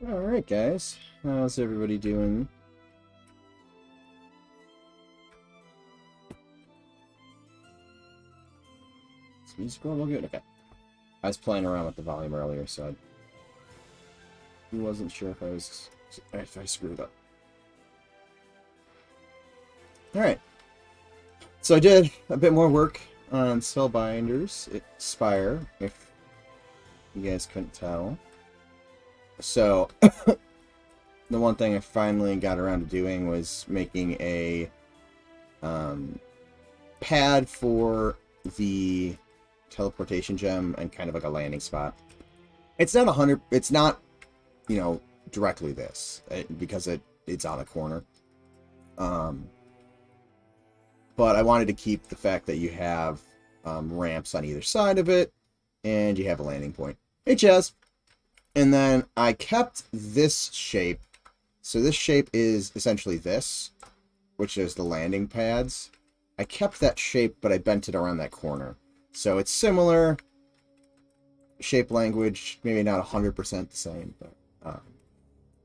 Alright, guys. How's everybody doing? Is music going all good? Okay. I was playing around with the volume earlier, so I wasn't sure if I screwed up. Alright. So I did a bit more work on Spellbinders Spire, if you guys couldn't tell. So, the one thing I finally got around to doing was making a pad for the teleportation gem and kind of like a landing spot. It's not it's not, you know, directly this, because it's on a corner. But I wanted to keep the fact that you have ramps on either side of it, and you have a landing point. Hey, Chaz! And then I kept this shape. So this shape is essentially this, which is the landing pads. I kept that shape, but I bent it around that corner. So it's similar shape language, maybe not 100% the same, but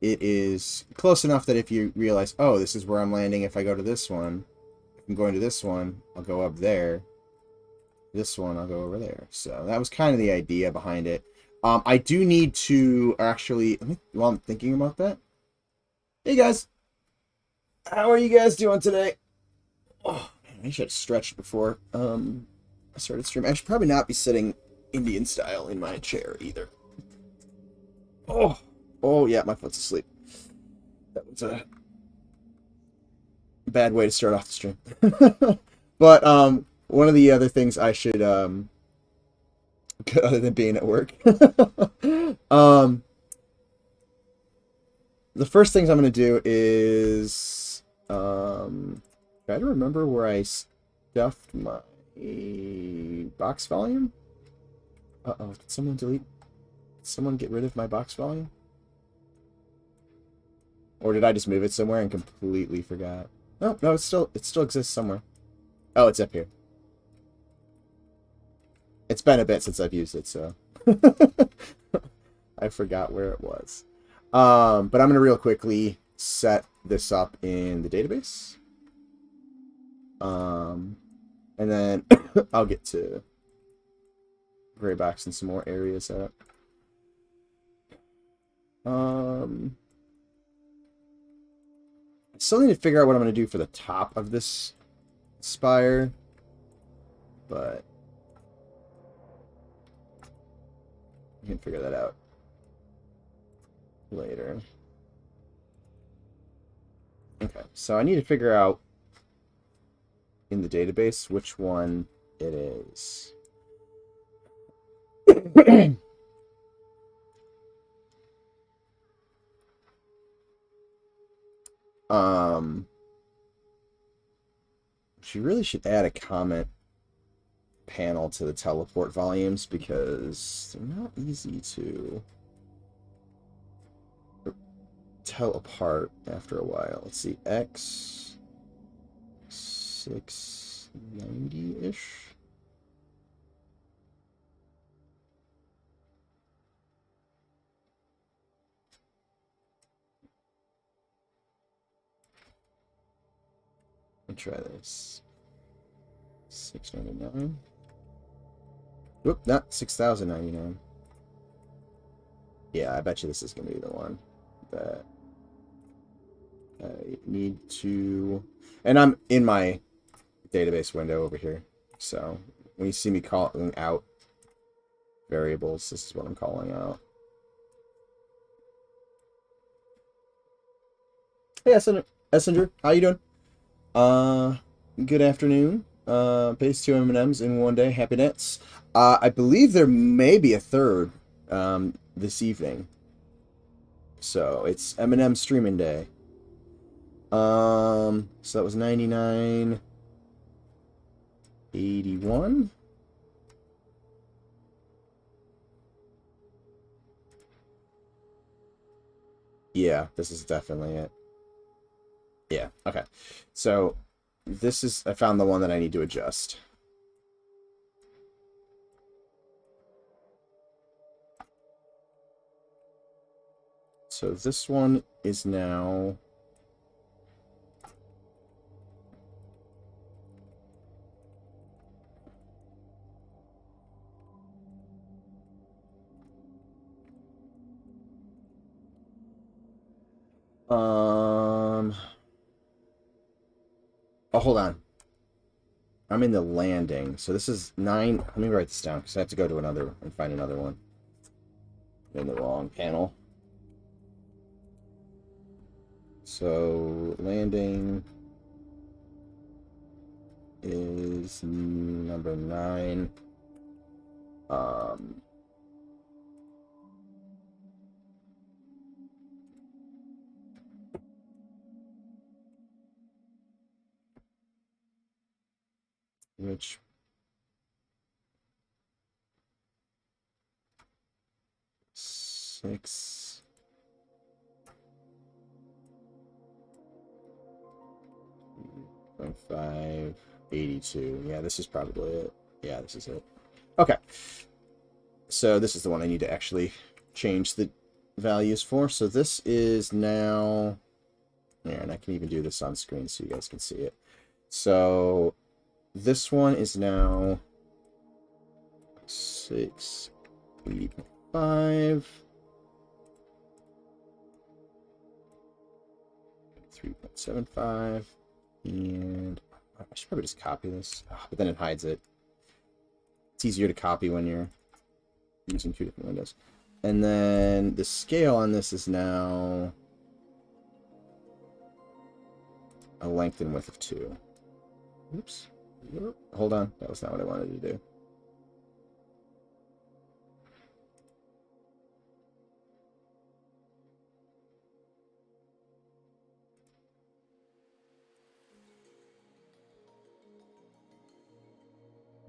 it is close enough that if you realize, oh, this is where I'm landing if I go to this one, if I'm going to this one, I'll go up there. This one, I'll go over there. So that was kind of the idea behind it. I do need to actually, while I'm thinking about that, hey guys, how are you guys doing today? Oh, man, I should have stretched before I started streaming. I should probably not be sitting Indian style in my chair either. Oh yeah, my foot's asleep. That was a bad way to start off the stream. But one of the other things I should other than being at work. The first things I'm going to do is try to remember where I stuffed my box volume. Uh-oh, did someone delete? Did someone get rid of my box volume? Or did I just move it somewhere and completely forgot? Oh, no, it still exists somewhere. Oh, it's up here. It's been a bit since I've used it, so I forgot where it was. But I'm going to real quickly set this up in the database. And then I'll get to gray box and some more areas up. I still need to figure out what I'm going to do for the top of this spire, but I can figure that out later. Okay, so I need to figure out in the database which one it is. She really should add a comment panel to the teleport volumes because they're not easy to tell apart after a while. Let's see, X 690-ish. Let me try this. 699. Whoop, not 6,099. Yeah, I bet you this is going to be the one that I need to... And I'm in my database window over here. So when you see me calling out variables, this is what I'm calling out. Hey, Essenger, how you doing? Good afternoon. Base 2 M&Ms in one day. Happy Nets. I believe there may be a third this evening. So it's M&M streaming day. So that was 99.81. Yeah, this is definitely it. Yeah, okay. So this is, I found the one that I need to adjust. So this one is now... Oh, hold on. I'm in the landing. So this is 9. Let me write this down because I have to go to another and find another one. I'm in the wrong panel. So landing is number 9. Which 6 5 82. Yeah, this is probably it. Yeah, this is it. Okay. So this is the one I need to actually change the values for. So this is now... Yeah, and I can even do this on screen so you guys can see it. So this one is now 6 8.5 3.75, and I should probably just copy this, but then it hides it. It's easier to copy when you're using 2 different windows. And then the scale on this is now a length and width of 2. Oops. Hold on. That was not what I wanted to do.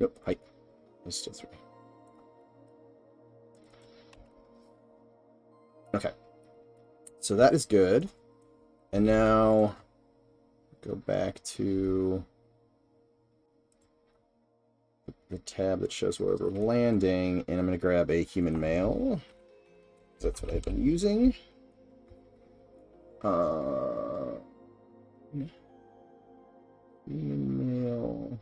Nope. Height. It's still 3. Okay. So that is good. And now go back to the tab that shows where we're landing, and I'm going to grab a human male. That's what I've been using. Human male.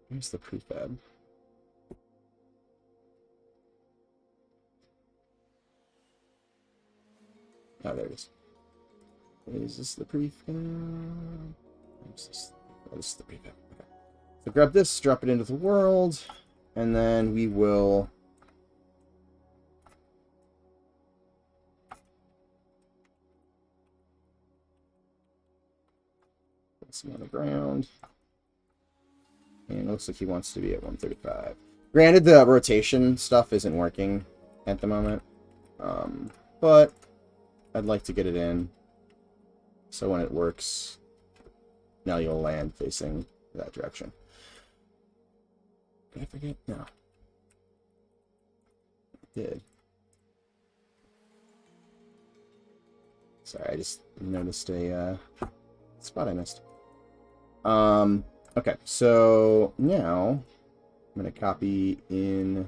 Here's the prefab. Oh, there it is. Is this the prefab? Oh, this is the prefab. Okay. So grab this, drop it into the world, and then we will put some on the ground. And it looks like he wants to be at 135. Granted, the rotation stuff isn't working at the moment, but I'd like to get it in. So when it works, now you'll land facing that direction. Did I forget? No. I did. Sorry, I just noticed a spot I missed. Okay, so now I'm going to copy in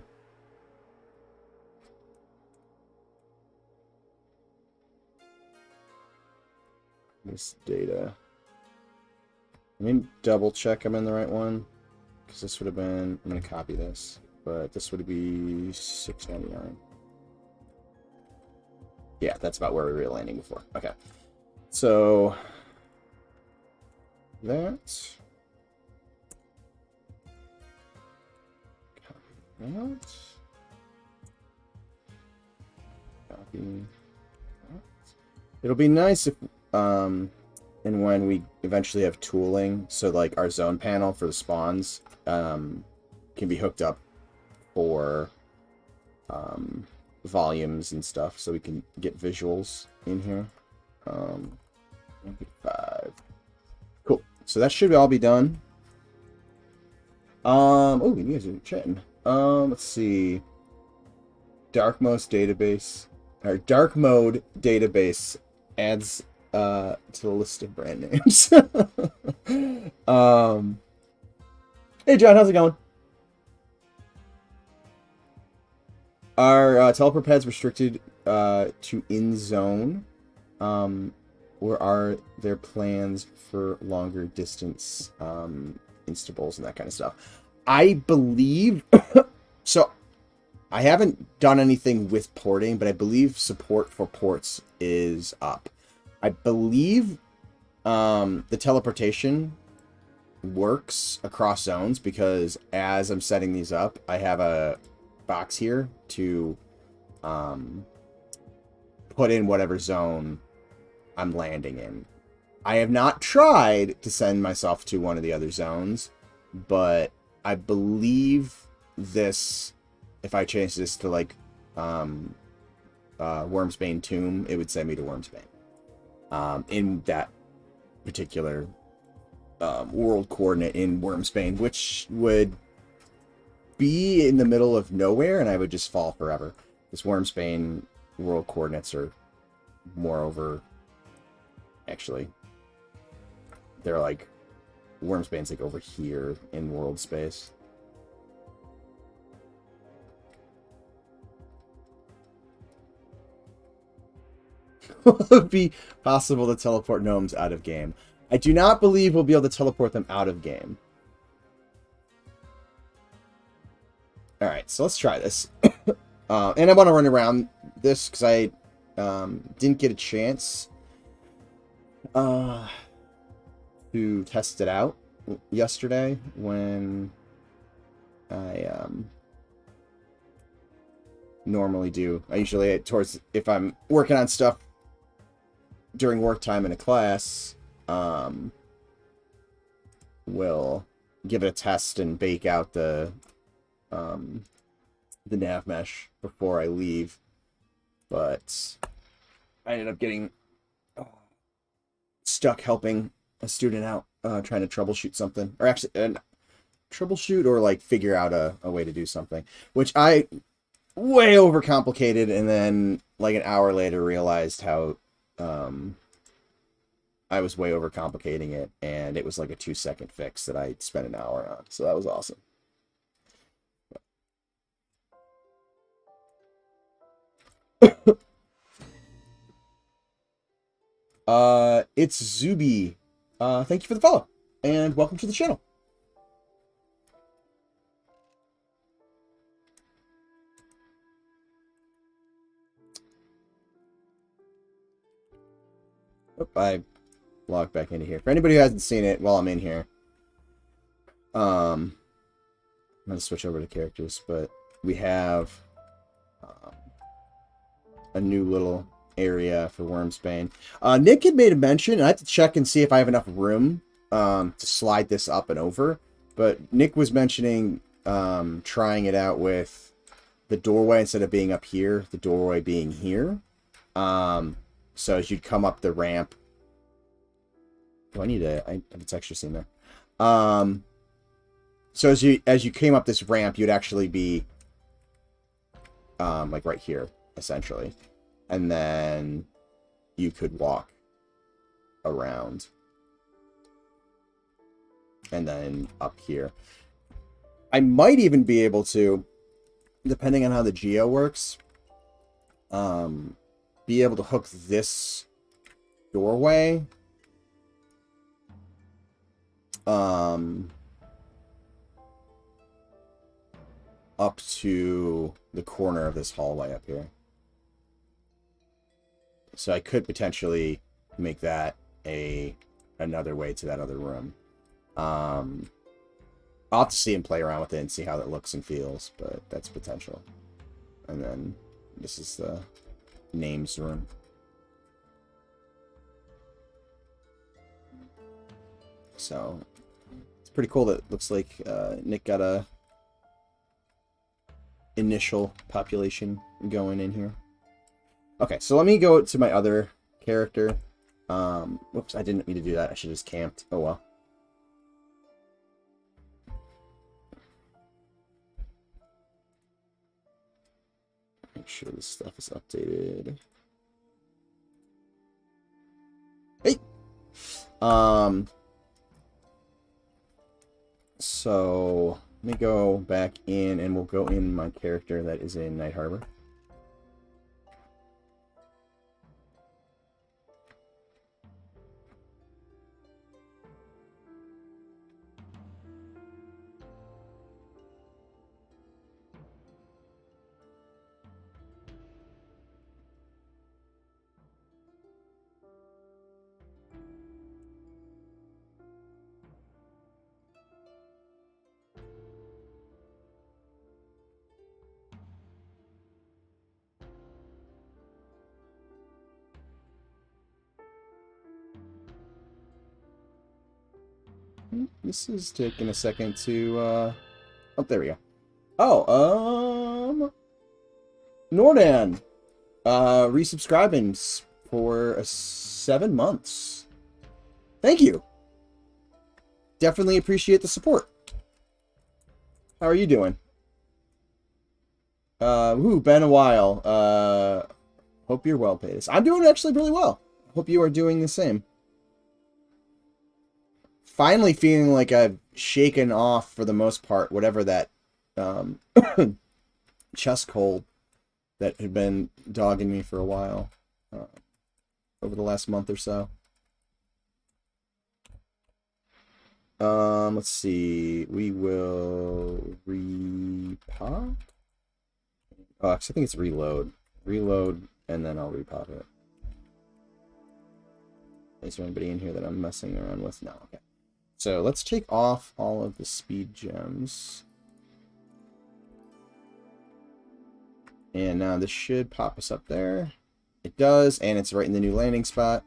this data. Let me double check I'm in the right one, because this would have been, I'm going to copy this, but this would be $6.99. Yeah, that's about where we were landing before. Okay, so that. That. Copy that. It'll be nice if, and when we eventually have tooling, so like our zone panel for the spawns, can be hooked up for, volumes and stuff, so we can get visuals in here. 5. Cool. So that should all be done. Oh, you guys are chatting. Let's see. Dark mode database adds to the list of brand names. Hey John, how's it going? Are teleport pads restricted to in-zone? Or are there plans for longer distance instables and that kind of stuff? I believe... So, I haven't done anything with porting, but I believe support for ports is up. I believe the teleportation works across zones because as I'm setting these up, I have a box here to put in whatever zone I'm landing in. I have not tried to send myself to one of the other zones, but I believe this, if I change this to like Wormsbane Tomb, it would send me to Wormsbane in that particular world coordinate in Wormsbane, which would be in the middle of nowhere, and I would just fall forever. This Wormsbane world coordinates are moreover, actually, they're like, Wormsbane's like over here in world space. Will it be possible to teleport gnomes out of game? I do not believe we'll be able to teleport them out of game. Alright, so let's try this. And I want to run around this because I didn't get a chance to test it out yesterday when I normally do. I usually, if I'm working on stuff during work time in a class, will give it a test and bake out the nav mesh before I leave, but I ended up getting stuck helping a student out trying to troubleshoot something, or actually troubleshoot or like figure out a way to do something, which I way overcomplicated, and then like an hour later realized how I was way overcomplicating it, and it was like a 2-second fix that I spent an hour on, so that was awesome. It's Zuby. Thank you for the follow, and welcome to the channel. Oh, I logged back into here. For anybody who hasn't seen it while I'm in here, I'm gonna switch over to characters, but we have a new little area for Wormsbane. Nick had made a mention, and I have to check and see if I have enough room to slide this up and over, but Nick was mentioning trying it out with the doorway instead of being up here, the doorway being here. So as you'd come up the ramp, I have a texture scene there. So as you came up this ramp, you'd actually be like right here, essentially. And then you could walk around. And then up here. I might even be able to, depending on how the geo works, be able to hook this doorway up to the corner of this hallway up here. So I could potentially make that another way to that other room. I'll have to see and play around with it and see how that looks and feels, but that's potential. And then this is the names room. So it's pretty cool that it looks like Nick got a initial population going in here. Okay, so let me go to my other character. Whoops, I didn't mean to do that. I should have just camped. Oh well. Make sure this stuff is updated. Hey! So Let me go back in, and we'll go in my character that is in Night Harbor. This is taking a second to, oh, there we go. Oh, Nordan, resubscribing for 7 months. Thank you. Definitely appreciate the support. How are you doing? Been a while. Hope you're well, Paytas. I'm doing actually really well. Hope you are doing the same. Finally feeling like I've shaken off, for the most part, whatever that chest cold that had been dogging me for a while over the last month or so. Let's see. We will repop. Oh, actually, I think it's reload. Reload, and then I'll repop it. Is there anybody in here that I'm messing around with? No, okay. So let's take off all of the speed gems. And now this should pop us up there. It does, and it's right in the new landing spot.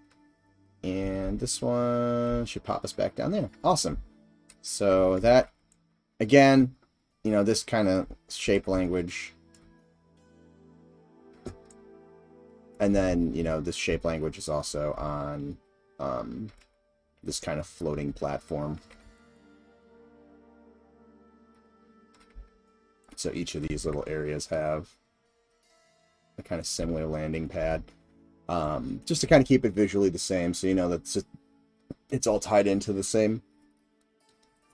And this one should pop us back down there. Awesome. So that, again, you know, this kind of shape language. And then, you know, this shape language is also on this kind of floating platform. So each of these little areas have a kind of similar landing pad. Just to kind of keep it visually the same, so you know that it's all tied into the same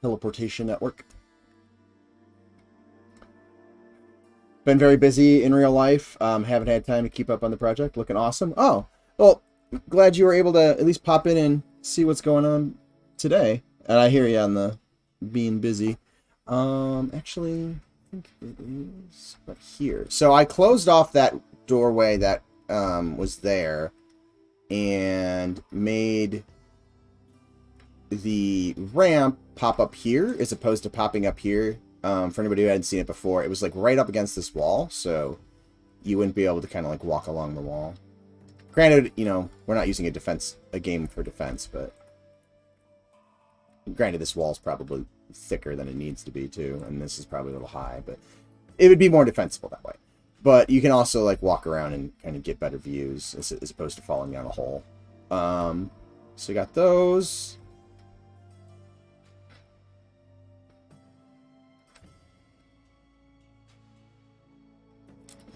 teleportation network. Been very busy in real life. Haven't had time to keep up on the project. Looking awesome. Oh, well, glad you were able to at least pop in and see what's going on today. And I hear you on the being busy. Actually, I think it is right here. So I closed off that doorway that was there and made the ramp pop up here as opposed to popping up here. For anybody who hadn't seen it before, it was like right up against this wall, so you wouldn't be able to kind of like walk along the wall. Granted, you know, we're not using a game for defense, but granted, this wall's probably thicker than it needs to be too, and this is probably a little high, but it would be more defensible that way. But you can also like walk around and kind of get better views as opposed to falling down a hole. So you got those.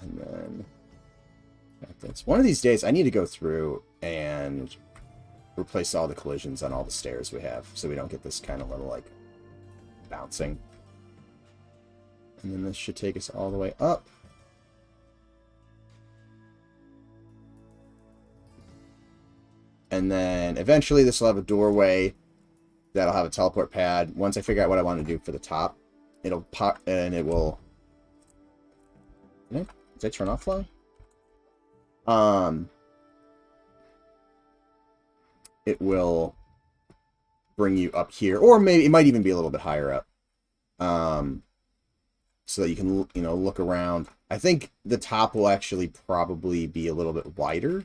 And then got this. One of these days, I need to go through and replace all the collisions on all the stairs we have, so we don't get this kind of little like bouncing. And then this should take us all the way up. And then eventually this will have a doorway that'll have a teleport pad. Once I figure out what I want to do for the top, it'll pop and it will. Did I turn off flow? It will bring you up here, or maybe it might even be a little bit higher up, so that you can, you know, look around. I think the top will actually probably be a little bit wider,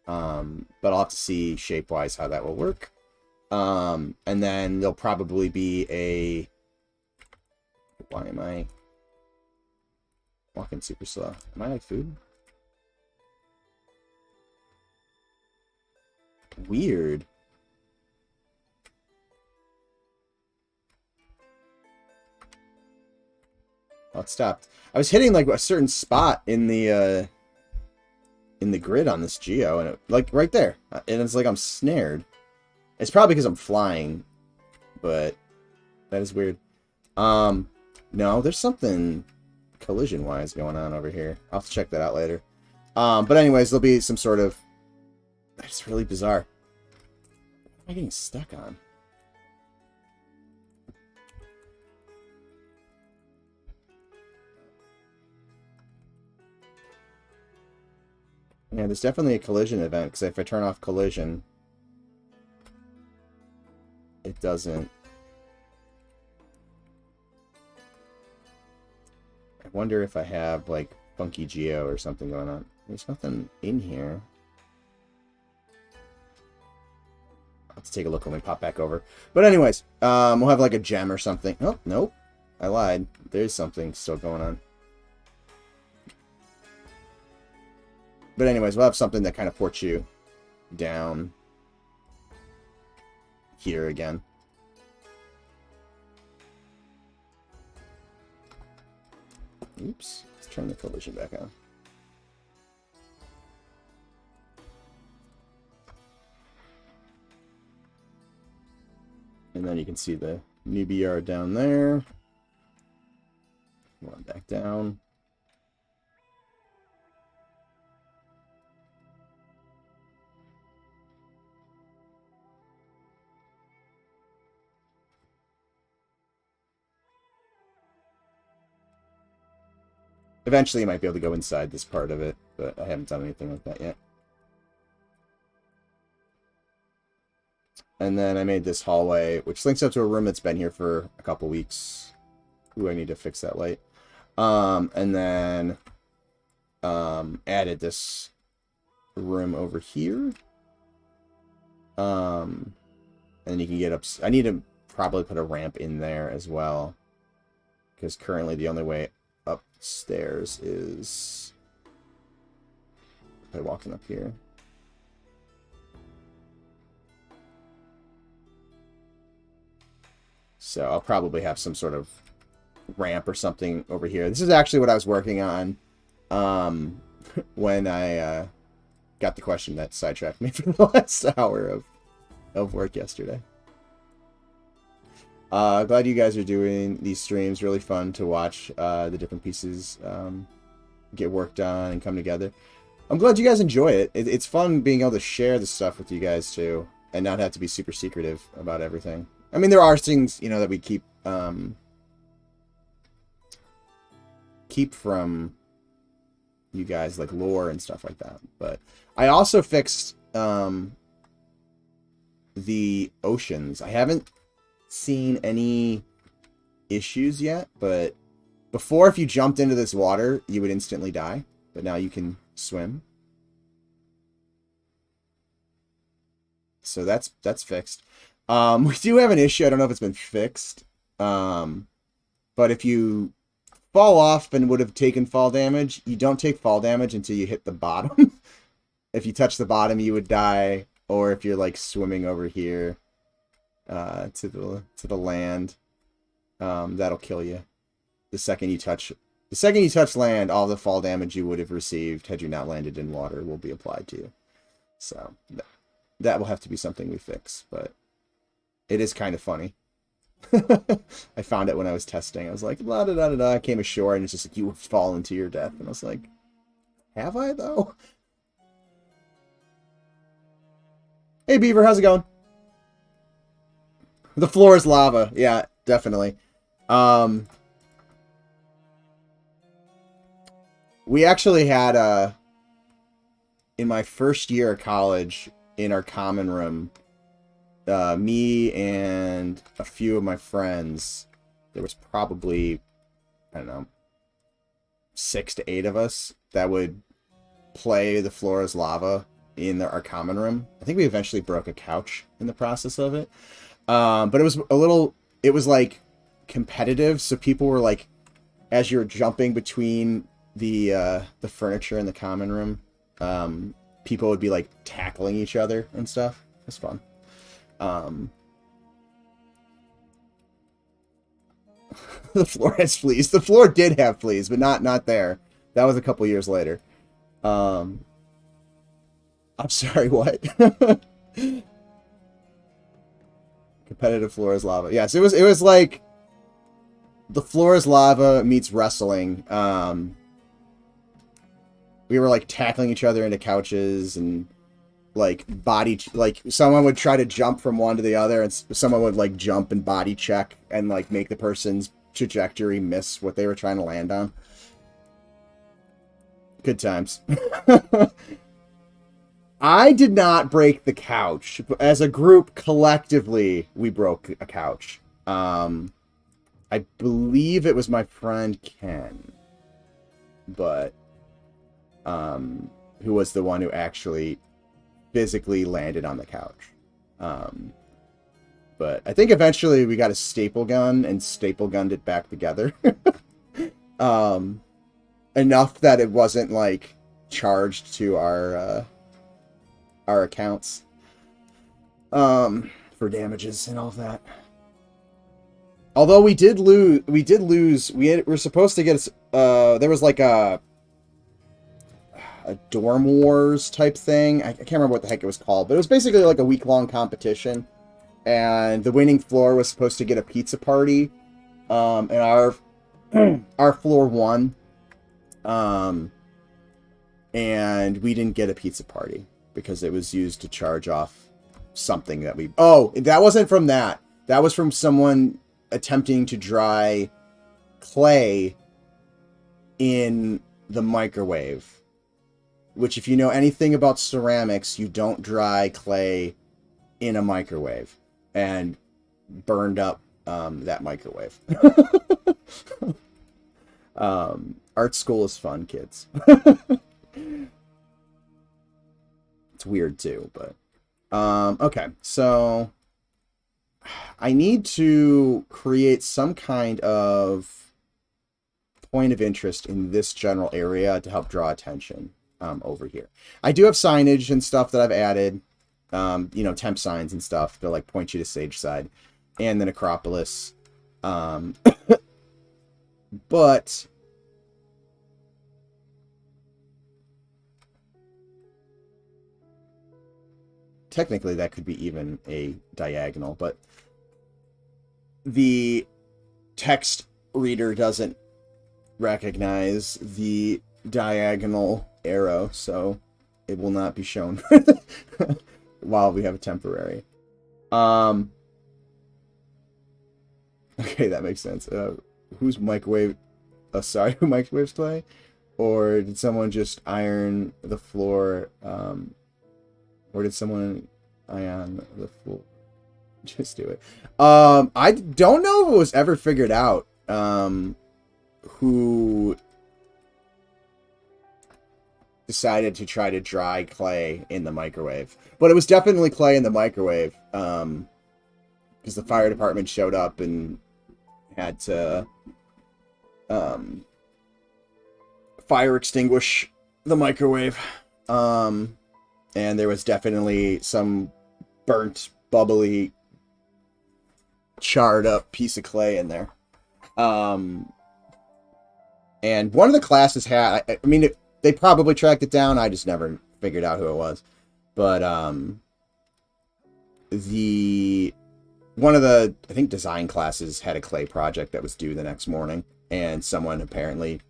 but I'll have to see shape-wise how that will work. And then there'll probably be a. Why am I walking super slow? Am I like food? Weird. Oh, it stopped. I was hitting like a certain spot in the grid on this geo, and it, like right there, and it's like I'm snared. It's probably because I'm flying, but that is weird. No, there's something collision-wise going on over here. I'll have to check that out later. But anyways, there'll be some sort of... That's really bizarre. What am I getting stuck on? Yeah, there's definitely a collision event, because if I turn off collision, it doesn't... I wonder if I have, like, funky geo or something going on. There's nothing in here. I'll have to take a look when we pop back over. But anyways, we'll have, like, a gem or something. Oh, nope. I lied. There's something still going on. But anyways, we'll have something that kind of ports you down here again. Oops. Let's turn the collision back on. And then you can see the newbie yard down there. Come on back down. Eventually, you might be able to go inside this part of it, but I haven't done anything like that yet. And then I made this hallway, which links up to a room that's been here for a couple weeks. Ooh, I need to fix that light. And then added this room over here. And you can get up. I need to probably put a ramp in there as well, because currently the only way upstairs is by walking up here. So I'll probably have some sort of ramp or something over here. This is actually what I was working on when I got the question that sidetracked me for the last hour of work yesterday. Glad you guys are doing these streams. Really fun to watch the different pieces get worked on and come together. I'm glad you guys enjoy it. It's fun being able to share the stuff with you guys too, and not have to be super secretive about everything. I mean, there are things, you know, that we keep from you guys, like lore and stuff like that. But I also fixed the oceans. I haven't seen any issues yet, but before, if you jumped into this water, you would instantly die. But now you can swim. So that's fixed. We do have an issue. I don't know if it's been fixed. But if you fall off and would have taken fall damage, you don't take fall damage until you hit the bottom. If you touch the bottom, you would die. Or if you're like swimming over here to the land, that'll kill you. The second you touch land, all the fall damage you would have received had you not landed in water will be applied to you. So that will have to be something we fix, but it is kind of funny. I found it when I was testing. I was like, la da da da da. I came ashore and it's just like, you fall into your death. And I was like, have I though? Hey Beaver, how's it going? The floor is lava. Yeah, definitely. We actually had in my first year of college, in our common room, me and a few of my friends, there was probably, I don't know, 6 to 8 of us that would play The Floor is Lava in our common room. I think we eventually broke a couch in the process of it. But it was like competitive, so people were like, as you're jumping between the furniture in the common room, people would be like tackling each other and stuff. It was fun. The floor has fleas. The floor did have fleas, but not there. That was a couple years later. I'm sorry, what? Competitive floor is lava. Yes, it was like the floor is lava meets wrestling. We were like tackling each other into couches and like like someone would try to jump from one to the other, and someone would like jump and body check and like make the person's trajectory miss what they were trying to land on. Good times. I did not break the couch. As a group, collectively, we broke a couch. I believe it was my friend Ken, but who was the one who actually physically landed on the couch. But I think eventually we got a staple gun and staple gunned it back together. Enough that it wasn't like charged to our accounts for damages and all of that. Although we did lose. We're supposed to get there was like a dorm wars type thing. I can't remember what the heck it was called, but it was basically like a week-long competition, and the winning floor was supposed to get a pizza party. And our floor won. And we didn't get a pizza party because it was used to charge off something that we... Oh, that wasn't from that. That was from someone attempting to dry clay in the microwave. Which, if you know anything about ceramics, you don't dry clay in a microwave. And burned up that microwave. Art school is fun, kids. It's weird too, but okay, so I need to create some kind of point of interest in this general area to help draw attention over here. I do have signage and stuff that I've added, you know, temp signs and stuff to like point you to Sagesyde and the Necropolis, but technically that could be even a diagonal, but the text reader doesn't recognize the diagonal arrow, so it will not be shown while we have a temporary. Okay, that makes sense. Who's microwave? Sorry, who microwaves clay? Or did someone just iron the floor? Or did someone iron the floor? Just do it. I don't know if it was ever figured out who decided to try to dry clay in the microwave. But it was definitely clay in the microwave. Because the fire department showed up and had to fire extinguish the microwave. And there was definitely some burnt, bubbly, charred up piece of clay in there. And one of the classes had, I mean, they probably tracked it down. I just never figured out who it was. But one of the, I think, design classes had a clay project that was due the next morning. And someone apparently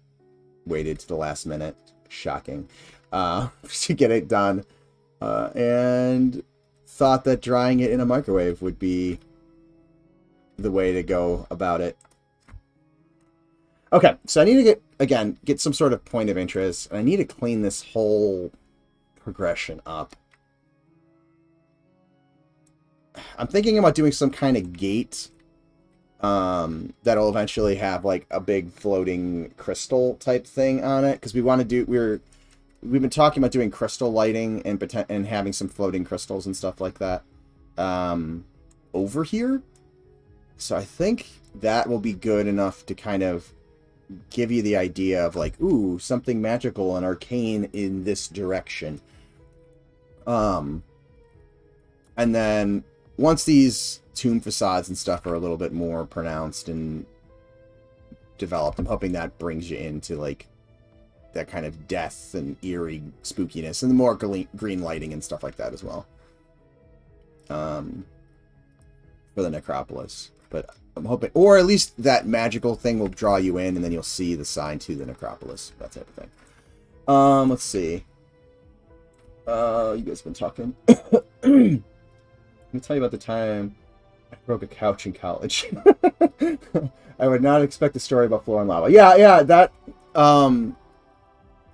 waited to the last minute. Shocking. To get it done. And thought that drying it in a microwave would be the way to go about it. Okay, so I need to get some sort of point of interest, and I need to clean this whole progression up. I'm thinking about doing some kind of gate that'll eventually have like a big floating crystal type thing on it, because we want to do we've been talking about doing crystal lighting and having some floating crystals and stuff like that over here. So I think that will be good enough to kind of give you the idea of like, ooh, something magical and arcane in this direction. And then once these tomb facades and stuff are a little bit more pronounced and developed, I'm hoping that brings you into like that kind of death and eerie spookiness, and the more green lighting and stuff like that as well. For the Necropolis. But I'm hoping, or at least that magical thing will draw you in, and then you'll see the sign to the necropolis, that type of thing. Let's see. You guys have been talking. Let me tell you about the time I broke a couch in college. I would not expect a story about floor and lava. Yeah, that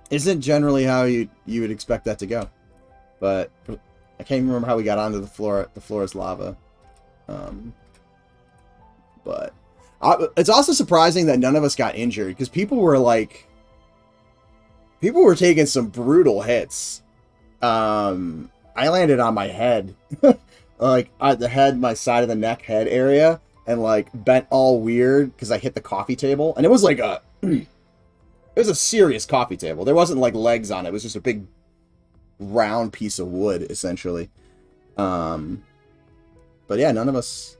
isn't generally how you would expect that to go. But I can't even remember how we got onto the floor. The floor is lava. But it's also surprising that none of us got injured, because people were taking some brutal hits. I landed on my head, like at the head, my side of the neck, head area, and like bent all weird because I hit the coffee table, and it was like it was a serious coffee table. There wasn't like legs on it. It was just a big round piece of wood, essentially. But yeah, none of us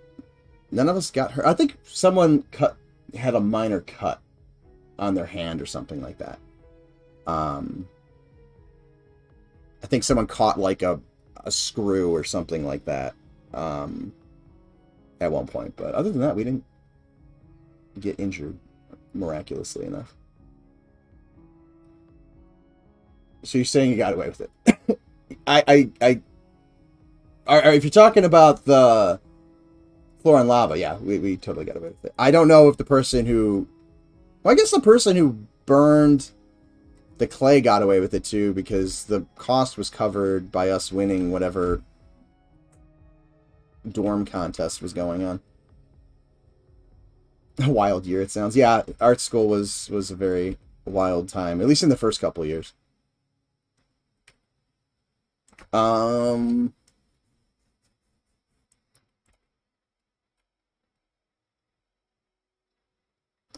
got hurt. I think someone had a minor cut on their hand or something like that. I think someone caught like a screw or something like that at one point. But other than that, we didn't get injured miraculously enough. So you're saying you got away with it? If you're talking about the floor and lava, yeah, we totally got away with it. I don't know if the person who... Well, I guess the person who burned the clay got away with it too, because the cost was covered by us winning whatever dorm contest was going on. A wild year, it sounds. Yeah, art school was a very wild time, at least in the first couple of years.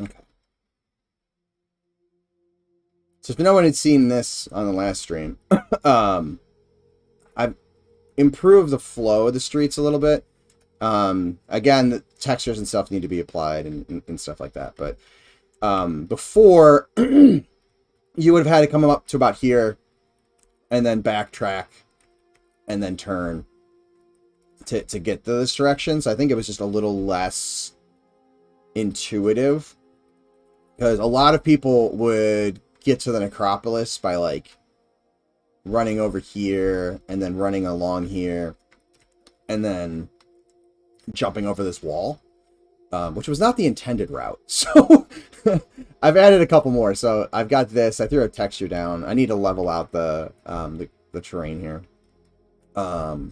Okay. So if no one had seen this on the last stream, I've improved the flow of the streets a little bit. Again, the textures and stuff need to be applied and stuff like that. But before, you would have had to come up to about here and then backtrack and then turn to get those directions. I think it was just a little less intuitive, because a lot of people would get to the necropolis by like running over here and then running along here and then jumping over this wall, which was not the intended route. So I've added a couple more. So I've got this. I threw a texture down. I need to level out the terrain here. But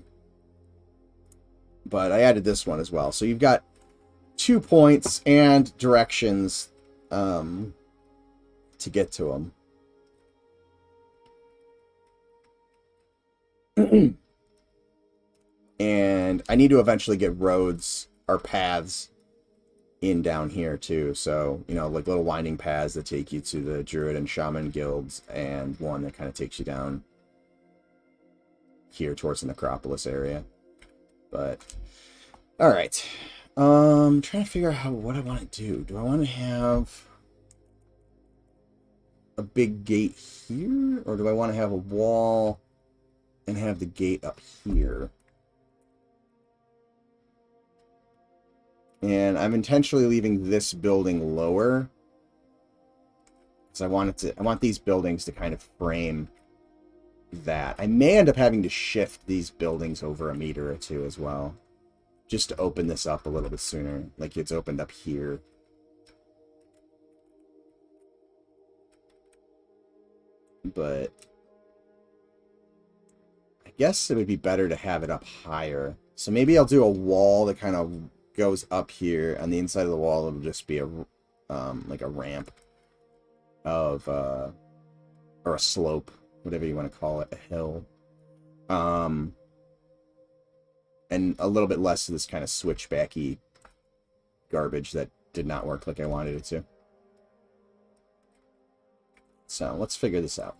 I added this one as well. So you've got 2 points and directions to get to them. And I need to eventually get roads or paths in down here too. So, you know, like little winding paths that take you to the Druid and Shaman guilds, and one that kind of takes you down here towards the Necropolis area. But, alright. I'm trying to figure out what I want to do. Do I want to have a big gate here, or do I want to have a wall and have the gate up here? And I'm intentionally leaving this building lower, because I want these buildings to kind of frame that. I may end up having to shift these buildings over a meter or two as well, just to open this up a little bit sooner, like it's opened up here. But I guess it would be better to have it up higher. So maybe I'll do a wall that kind of goes up here. On the inside of the wall, it'll just be a like a ramp of or a slope, whatever you want to call it, a hill. And a little bit less of this kind of switchbacky garbage that did not work like I wanted it to. So let's figure this out.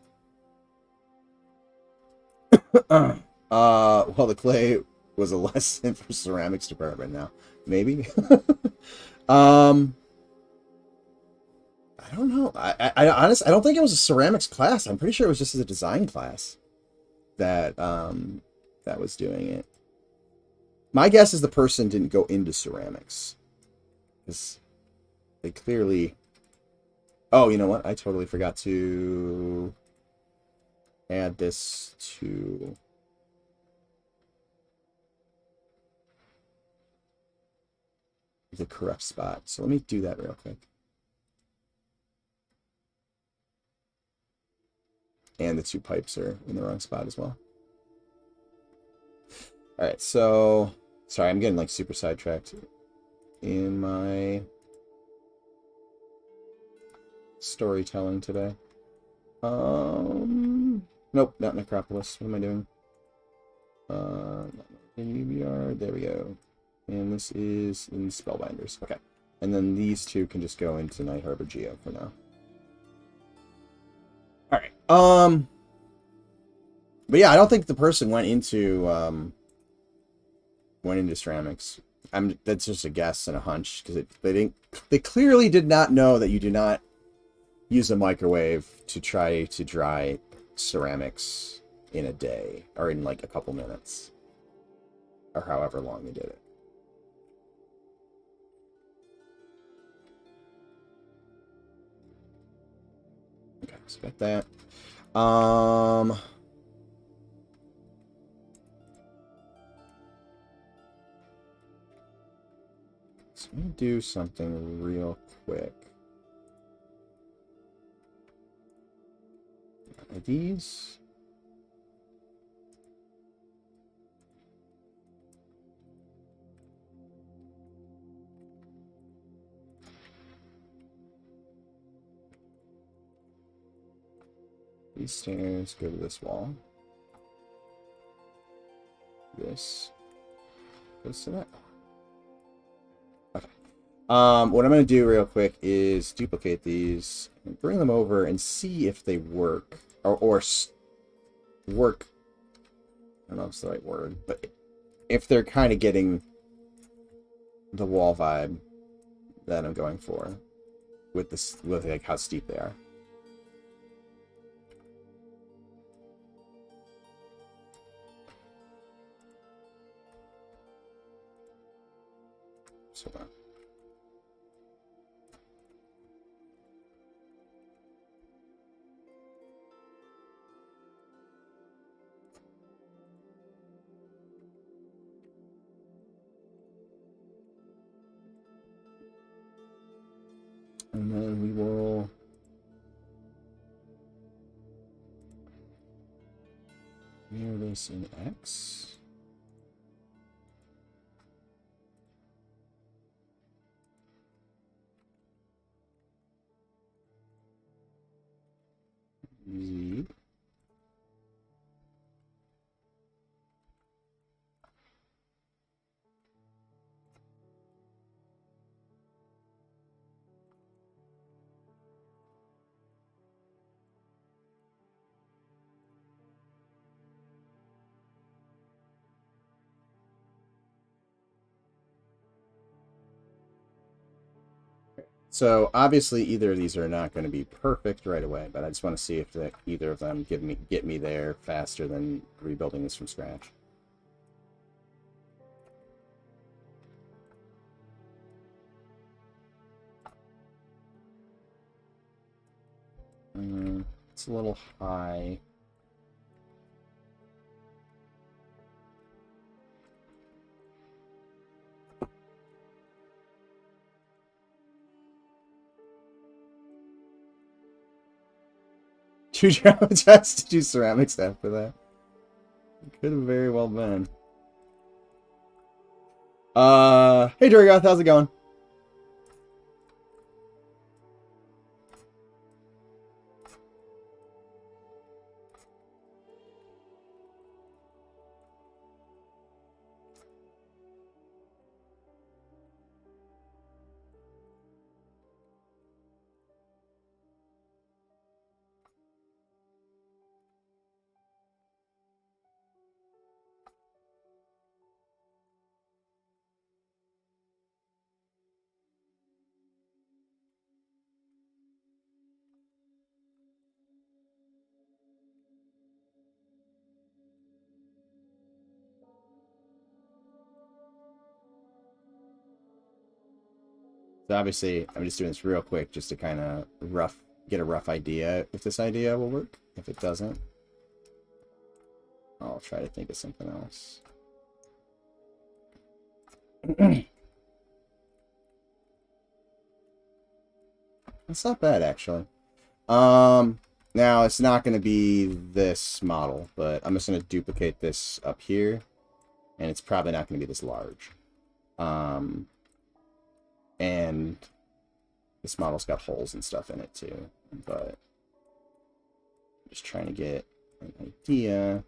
Well, the clay was a lesson for ceramics department now. Maybe. I don't know. I honestly, I don't think it was a ceramics class. I'm pretty sure it was just a design class that that was doing it. My guess is the person didn't go into ceramics. Because they clearly... Oh, you know what? I totally forgot to add this to... the correct spot. So let me do that real quick. And the 2 pipes are in the wrong spot as well. Alright, so... Sorry, I'm getting like super sidetracked in my storytelling today. Nope, not Necropolis. What am I doing? UBR, there we go. And this is in Spellbinders. Okay. And then these 2 can just go into Night Harbor Geo for now. Alright. But yeah, I don't think the person went into ceramics. That's just a guess and a hunch, because they clearly did not know that you do not use a microwave to try to dry ceramics in a day, or in like a couple minutes, or however long they did it. Okay, so got that. So I'm gonna do something real quick. Are these? These stairs go to this wall. This goes to that. Okay. What I'm going to do real quick is duplicate these and bring them over and see if they work. Or work. I don't know if it's the right word, but if they're kind of getting the wall vibe that I'm going for with this, with like how steep they are. So and then we will mirror this in X. Z. So obviously either of these are not going to be perfect right away, but I just want to see if either of them get me there faster than rebuilding this from scratch. It's a little high. Two has to do ceramics after that. It could have very well been. Hey Durgoth, how's it going? So obviously, I'm just doing this real quick just to kind of get a rough idea if this idea will work. If it doesn't, I'll try to think of something else. That's not bad, actually. Now it's not going to be this model, but I'm just going to duplicate this up here, and it's probably not going to be this large. And this model's got holes and stuff in it too, but I'm just trying to get an idea.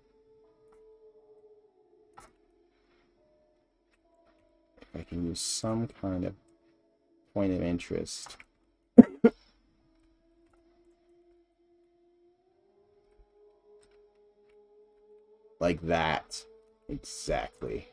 If I can use some kind of point of interest. Like that. Exactly.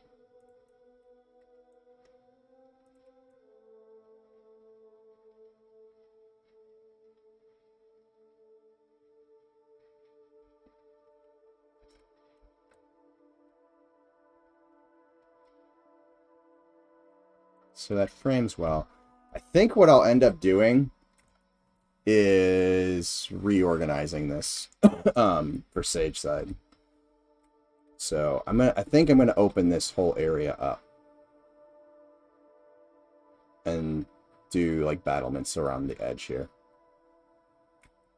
So that frames well. I think what I'll end up doing is reorganizing this for Sagesyde. So I think I'm gonna open this whole area up and do like battlements around the edge here.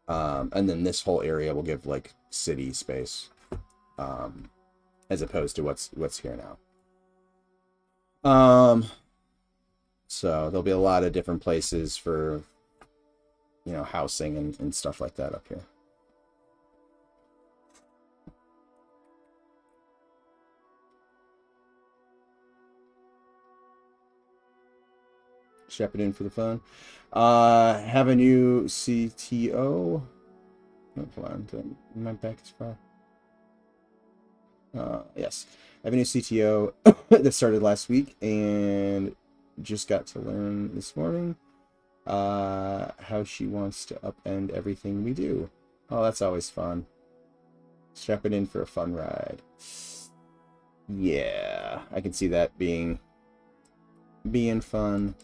And then this whole area will give like city space, as opposed to what's here now. So there'll be a lot of different places for, you know, housing and stuff like that up here. Shepherd in for the phone. Have a new CTO. Oh, hold on, my back is far. Yes, I have a new CTO that started last week and just got to learn this morning how she wants to upend everything we do. Oh, that's always fun. Strap it in for a fun ride. Yeah, I can see that being fun.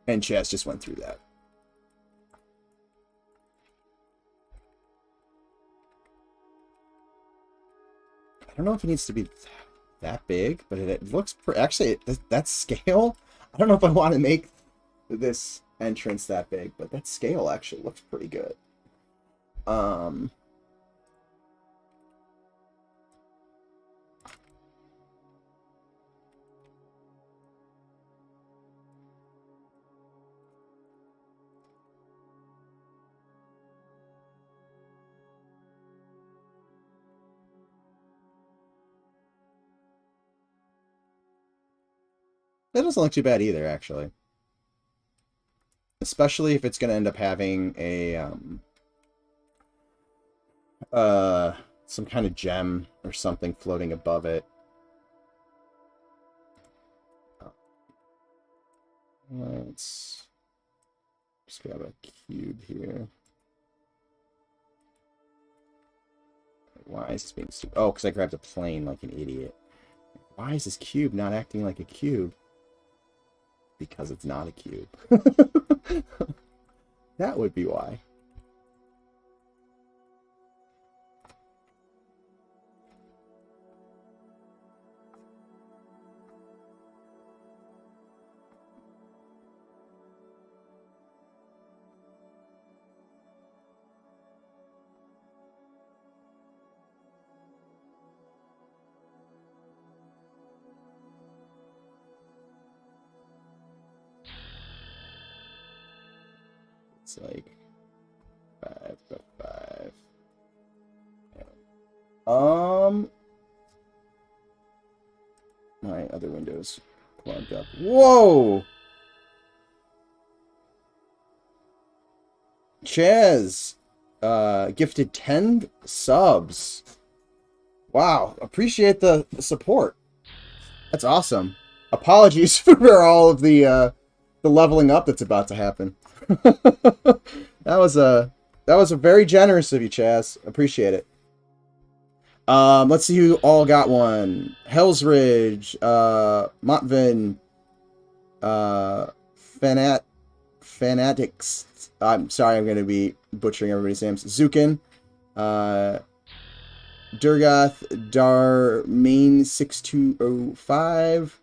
And Chaz just went through that. I don't know if it needs to be that big, but it looks actually that scale. I don't know if I want to make this entrance that big, but that scale actually looks pretty good. That doesn't look too bad either, actually. Especially if it's going to end up having a some kind of gem or something floating above it. Let's just grab a cube here. Why is this being stupid? Oh, because I grabbed a plane like an idiot. Why is this cube not acting like a cube? Because it's not a cube. That would be why. It's like 5 by 5. My other window's plugged up. Whoa! Chaz gifted 10 subs. Wow, appreciate the support. That's awesome. Apologies for all of the leveling up that's about to happen. That was a very generous of you, Chaz. Appreciate it. Let's see who all got one. Hell's Ridge, Montvin, Fanatics. I'm sorry, I'm going to be butchering everybody's names. Zukin, Durgoth, Darmain 6205,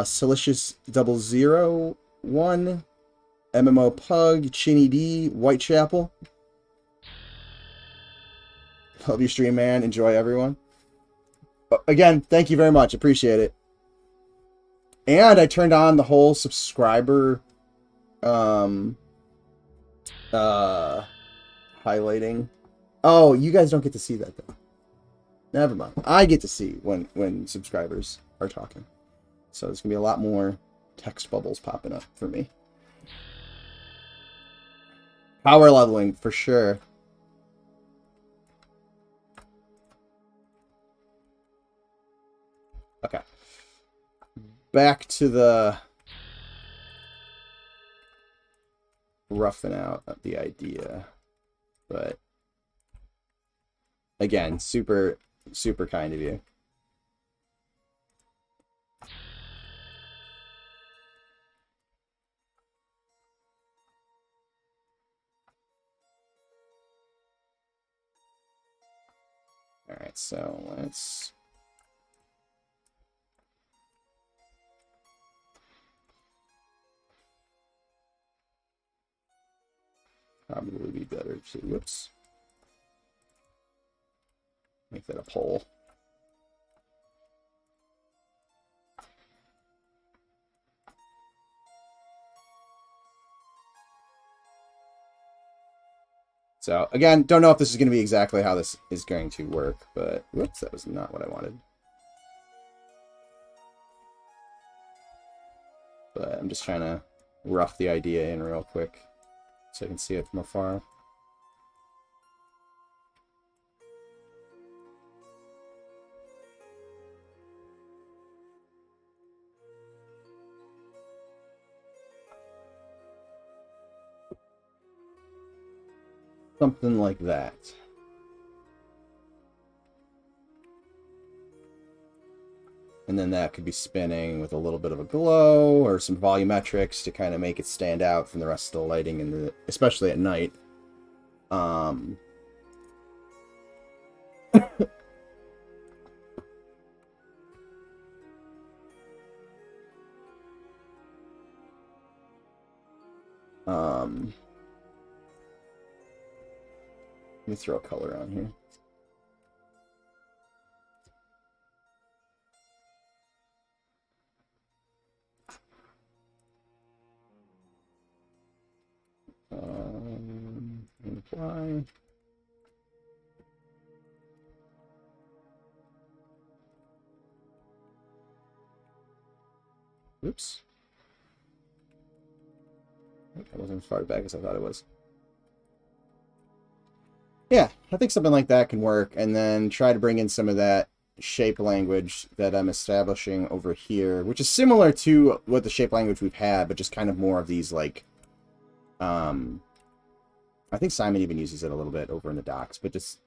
Silicious 001, MMO Pug, Chinny D, Whitechapel. Love your stream, man. Enjoy, everyone. Again, thank you very much. Appreciate it. And I turned on the whole subscriber highlighting. Oh, you guys don't get to see that though. Never mind. I get to see when subscribers are talking. So there's gonna be a lot more text bubbles popping up for me. Power leveling for sure. Okay. Back to the roughing out of the idea. But again, super kind of you. All right, so let's probably be better to, whoops, make that a poll. So again, don't know if this is going to be exactly how this is going to work, but whoops, that was not what I wanted. But I'm just trying to rough the idea in real quick so I can see it from afar. Something like that. And then that could be spinning with a little bit of a glow or some volumetrics to kind of make it stand out from the rest of the lighting, in the, especially at night. Let me throw a color on here. Apply. Oops. That wasn't as far back as I thought it was. Yeah, I think something like that can work, and then try to bring in some of that shape language that I'm establishing over here, which is similar to what the shape language we've had, but just kind of more of these, like, I think Simon even uses it a little bit over in the docs, but just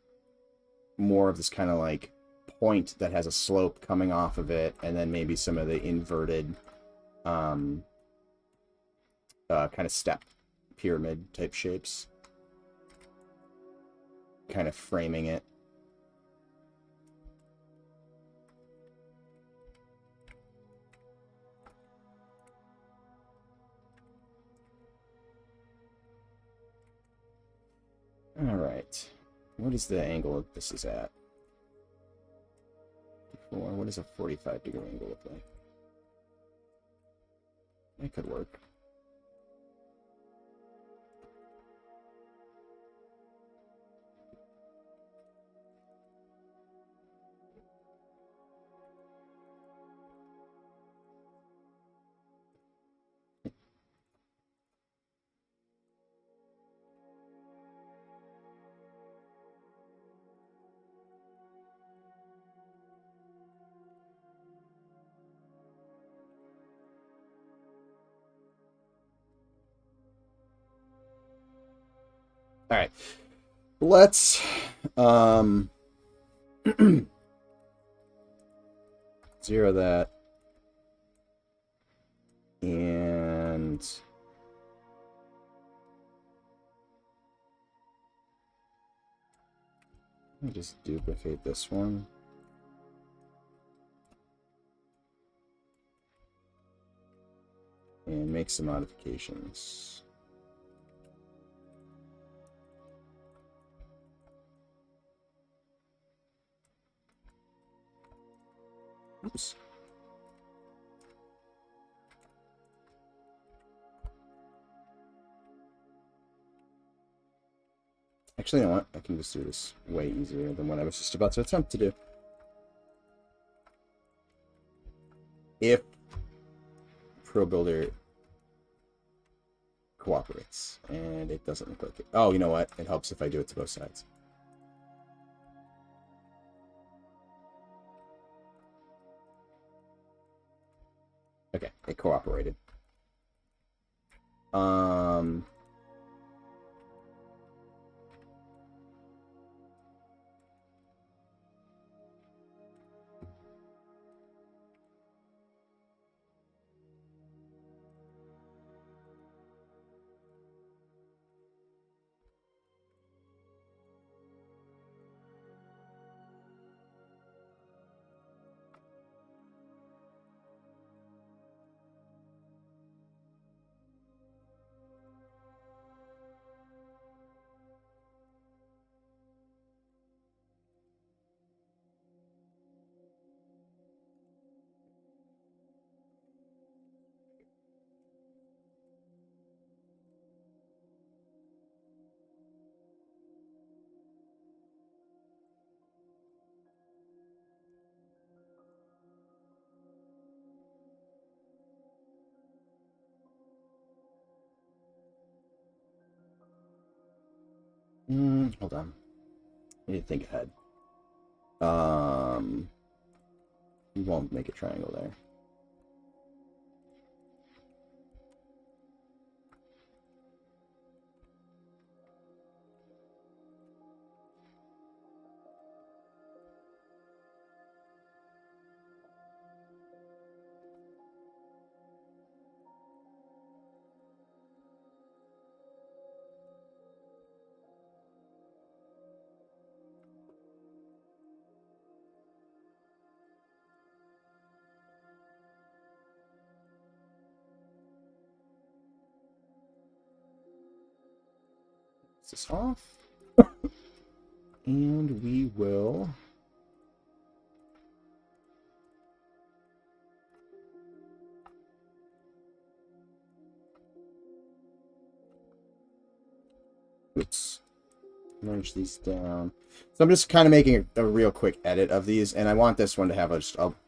more of this kind of, like, point that has a slope coming off of it, and then maybe some of the inverted, kind of step pyramid type shapes. Kind of framing it. All right. What is the angle this is at? What does a 45-degree angle look like? That could work. All right, let's Zero that. And let me just duplicate this one. And make some modifications. Oops. Actually, you know what? I can just do this way easier than what I was just about to attempt to do. If Pro Builder cooperates, and it doesn't look like it. Oh, you know what? It helps if I do it to both sides. Okay, it cooperated. Hold on. I need to think ahead. You won't make a triangle there. This off, and we will merge these down. So I'm just kind of making a real quick edit of these, and I want this one to have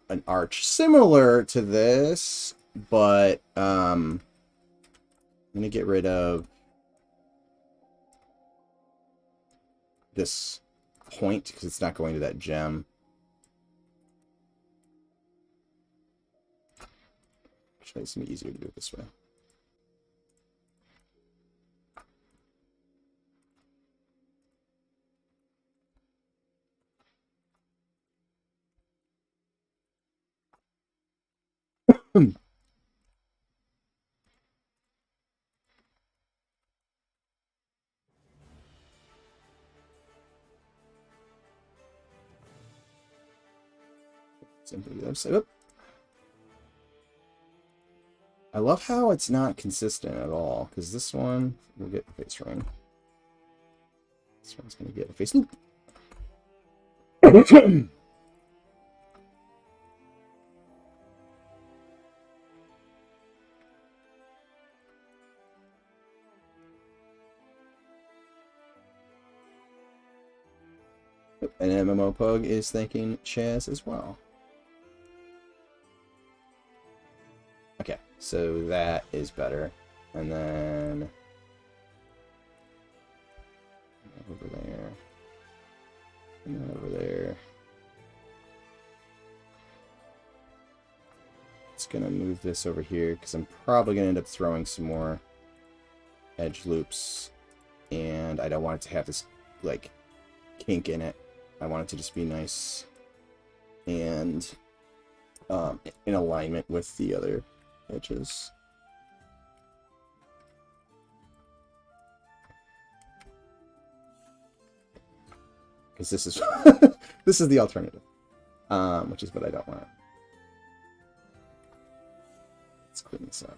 an arch similar to this, but I'm gonna get rid of this point because it's not going to that gem. Actually, it's gonna be easier to do it this way. Simply the other side. Oop. I love how it's not consistent at all, because this one will get a face ring. This one's going to get a face loop. And MMO Pug is thanking Chaz as well. Okay, so that is better. And then over there. And then over there. It's gonna move this over here because I'm probably gonna end up throwing some more edge loops. And I don't want it to have this like kink in it. I want it to just be nice and in alignment with the other edges. Because this is this is the alternative, which is what I don't want. Let's clean this up.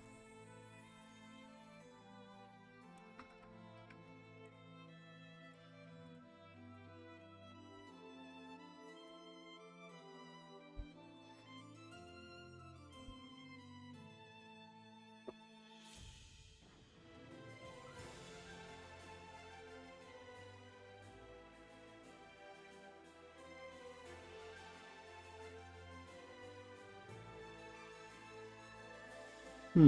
I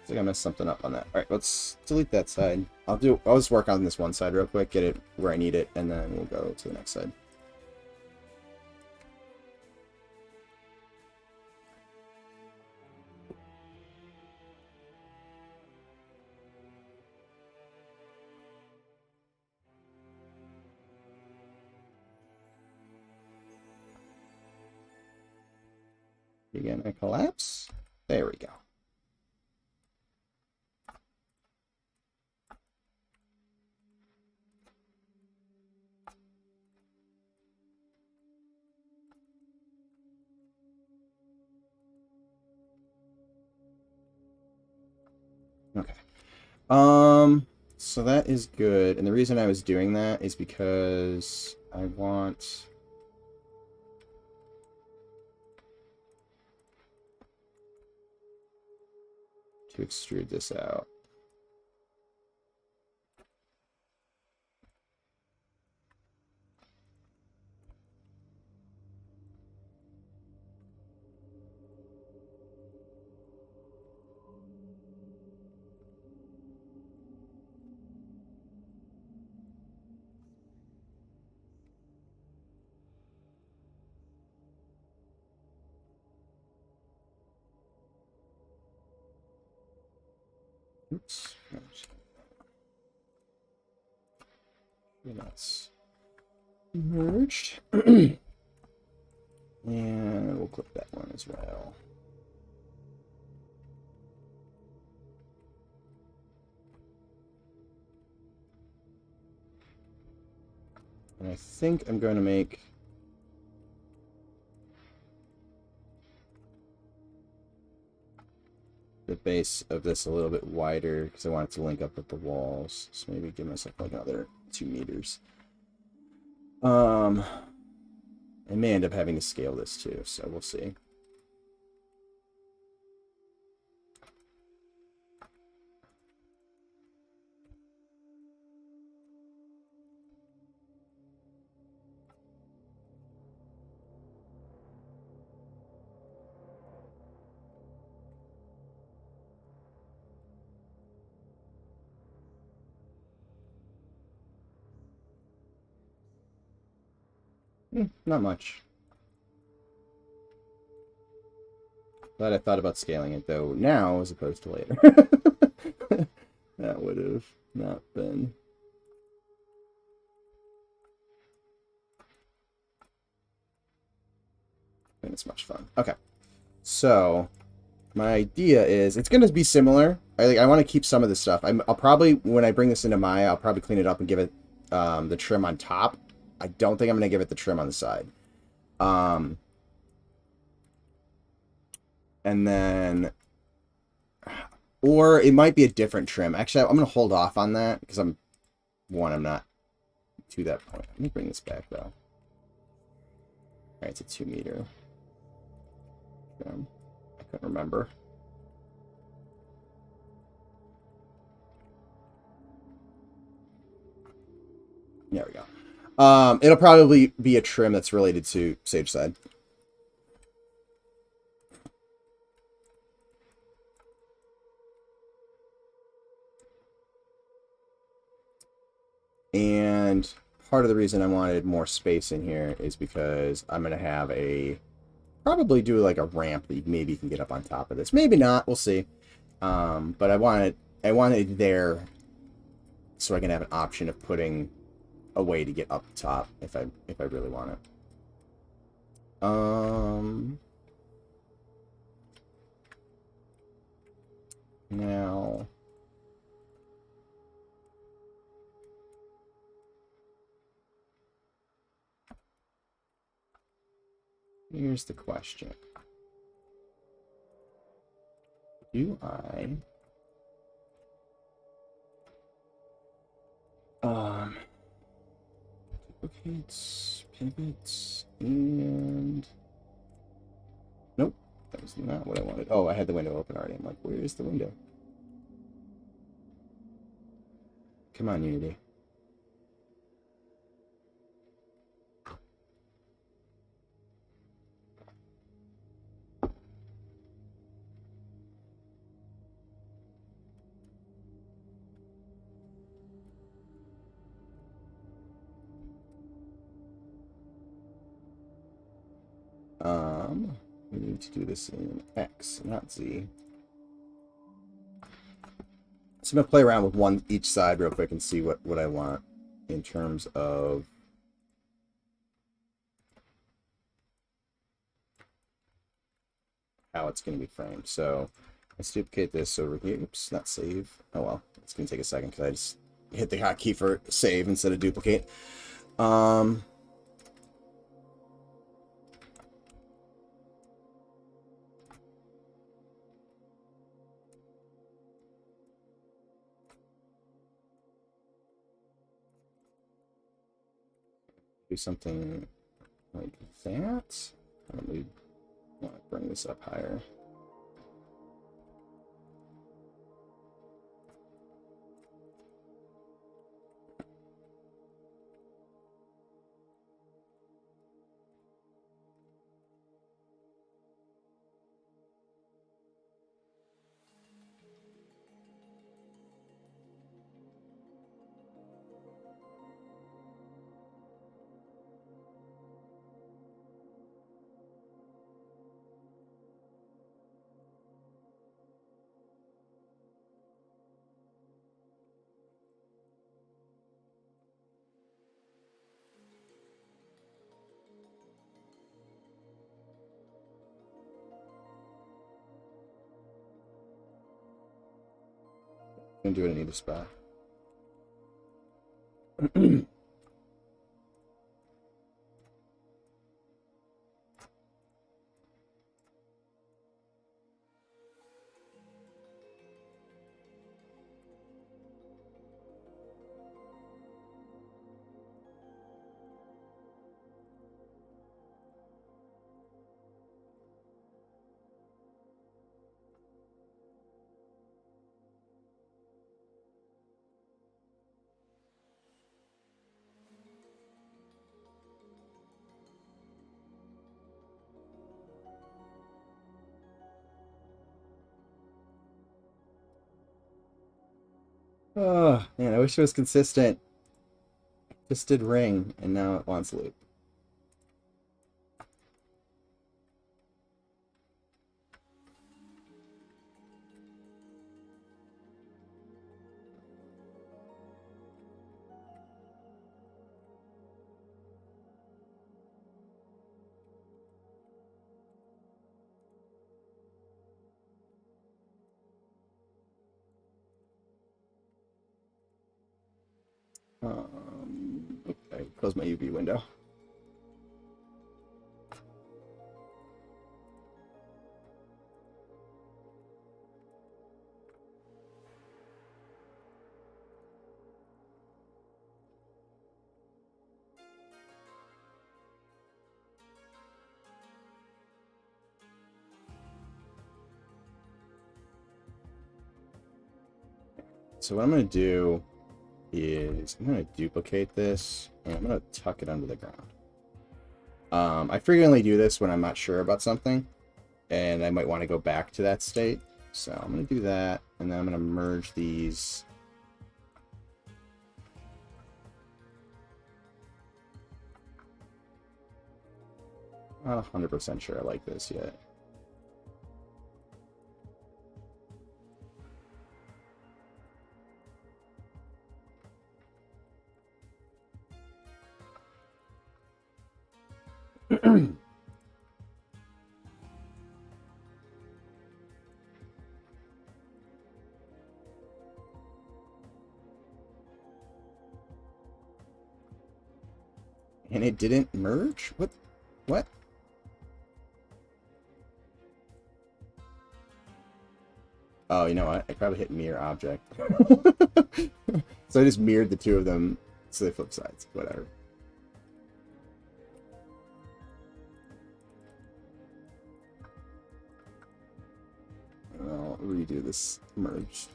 think I messed something up on that. Alright, let's delete that side. I'll just work on this one side real quick, get it where I need it, and then we'll go to the next side. Again, I collapse. There we go. Okay. So that is good. And the reason I was doing that is because I want to extrude this out. Oops. That's merged. And we'll clip that one as well. And I think I'm going to make the base of this a little bit wider because I want it to link up with the walls. So maybe give myself like another 2 meters. I may end up having to scale this too, so we'll see. Not much. Glad I thought about scaling it, though, now as opposed to later. That would have not been... been as much fun. Okay. So, my idea is, it's going to be similar. I want to keep some of this stuff. I'll probably, when I bring this into Maya, I'll probably clean it up and give it the trim on top. I don't think I'm going to give it the trim on the side. And then... or it might be a different trim. Actually, I'm going to hold off on that because I'm not to that point. Let me bring this back, though. All right, it's a 2 meter. I couldn't remember. There we go. It'll probably be a trim that's related to Sagesyde. And part of the reason I wanted more space in here is because I'm going to have probably do like a ramp that maybe you can get up on top of this. Maybe not, we'll see. But I want it there so I can have an option of putting a way to get up the top if I really want it. Now here's the question. Do I duplicates, pivots, and nope, that was not what I wanted. Oh, I had the window open already. I'm like, where is the window? Come on, Unity. We need to do this in X, not Z. So I'm gonna play around with one each side real quick and see what I want in terms of how it's gonna be framed. So let's duplicate this over here. Oops, not save. Oh well, it's gonna take a second because I just hit the hotkey for save instead of duplicate. Do something like that. Let me want to bring this up higher. I'm gonna do it in either spot. Oh man, I wish it was consistent. Just did ring and now it wants loop. Okay, close my UV window. So what I'm going to do is I'm going to duplicate this and I'm going to tuck it under the ground. I frequently do this when I'm not sure about something and I might want to go back to that state. So I'm going to do that and then I'm going to merge these. I'm not 100% sure I like this yet. And it didn't merge? What? What? Oh, you know what? I probably hit mirror object. So I just mirrored the two of them so they flip sides. Whatever. I'll redo this merge.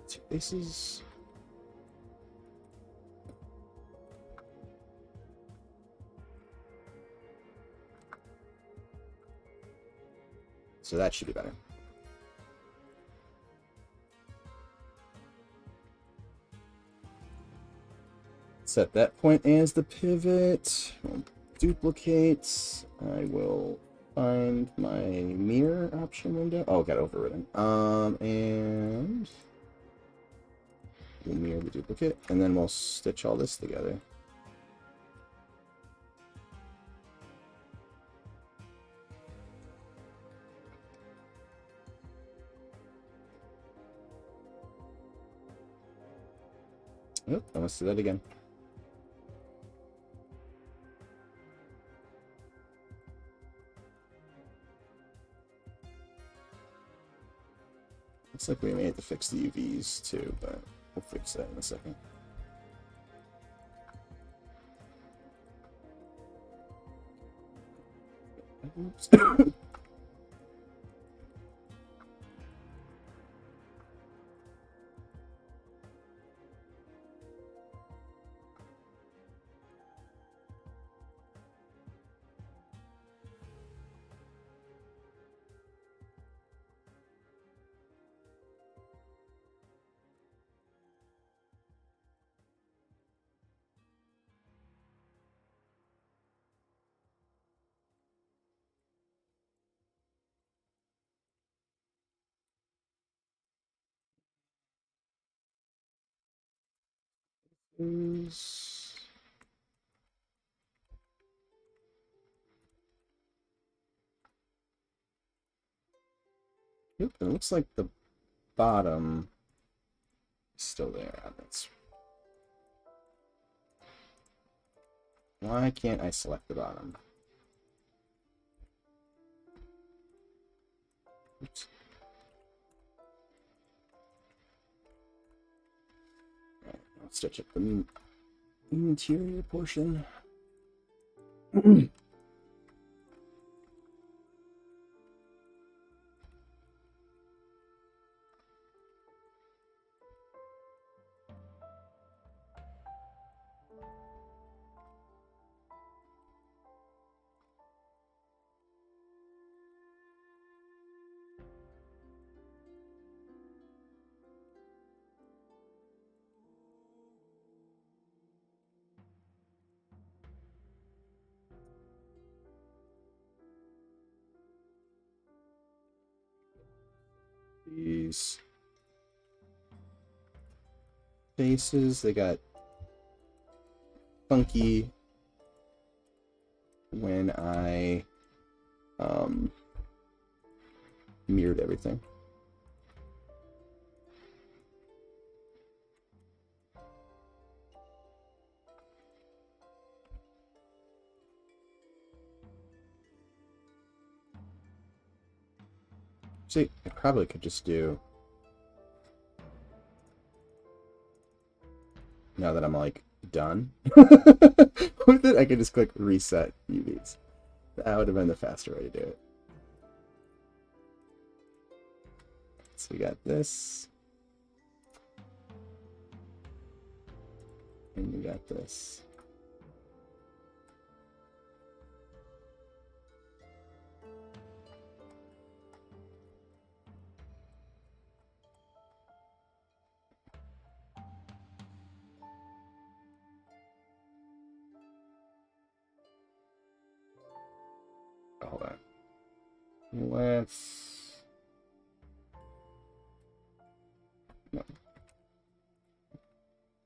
Two faces. So that should be better. Set that point as the pivot. We'll duplicate. I will find my mirror option window. Oh, got overridden. And we'll mirror the duplicate, and then we'll stitch all this together. Oop, I must do that again. Looks like we may have to fix the UVs too, but we'll fix that in a second. Oops. Yep, it looks like the bottom is still there. That's why can't I select the bottom? Oops. Alright, I'll stitch up the interior portion. These faces, they got funky when I mirrored everything. See, I probably could just do, now that I'm like done with it, I could just click reset UVs. That would have been the faster way to do it. So we got this. And we got this. Oh, hold Let's... No.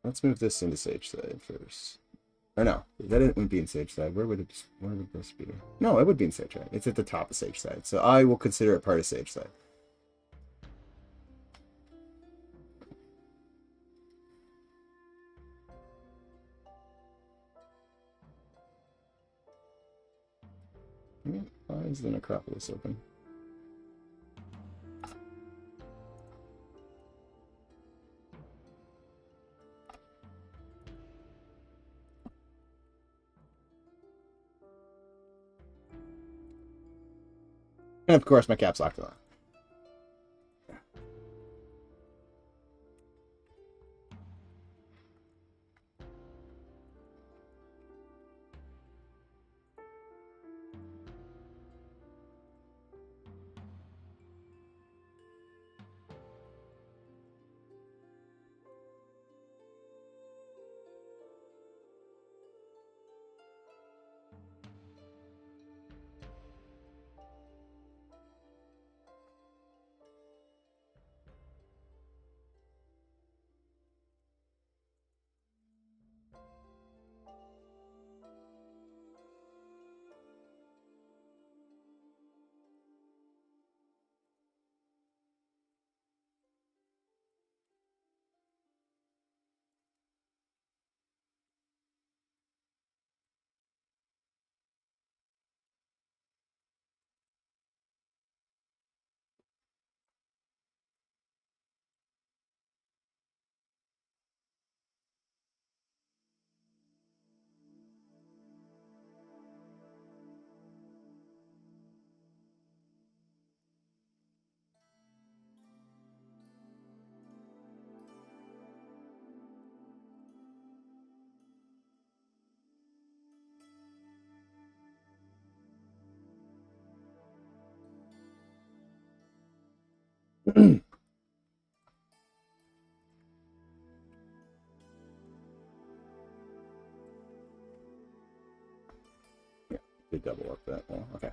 Let's move this into Sagesyde first. Or no, that wouldn't be in Sagesyde. Where would this be? No, it would be in Sagesyde. It's at the top of Sagesyde, so I will consider it part of Sagesyde. Why is the necropolis open? And of course, my caps locked on. Yeah, did double up that wall. Okay.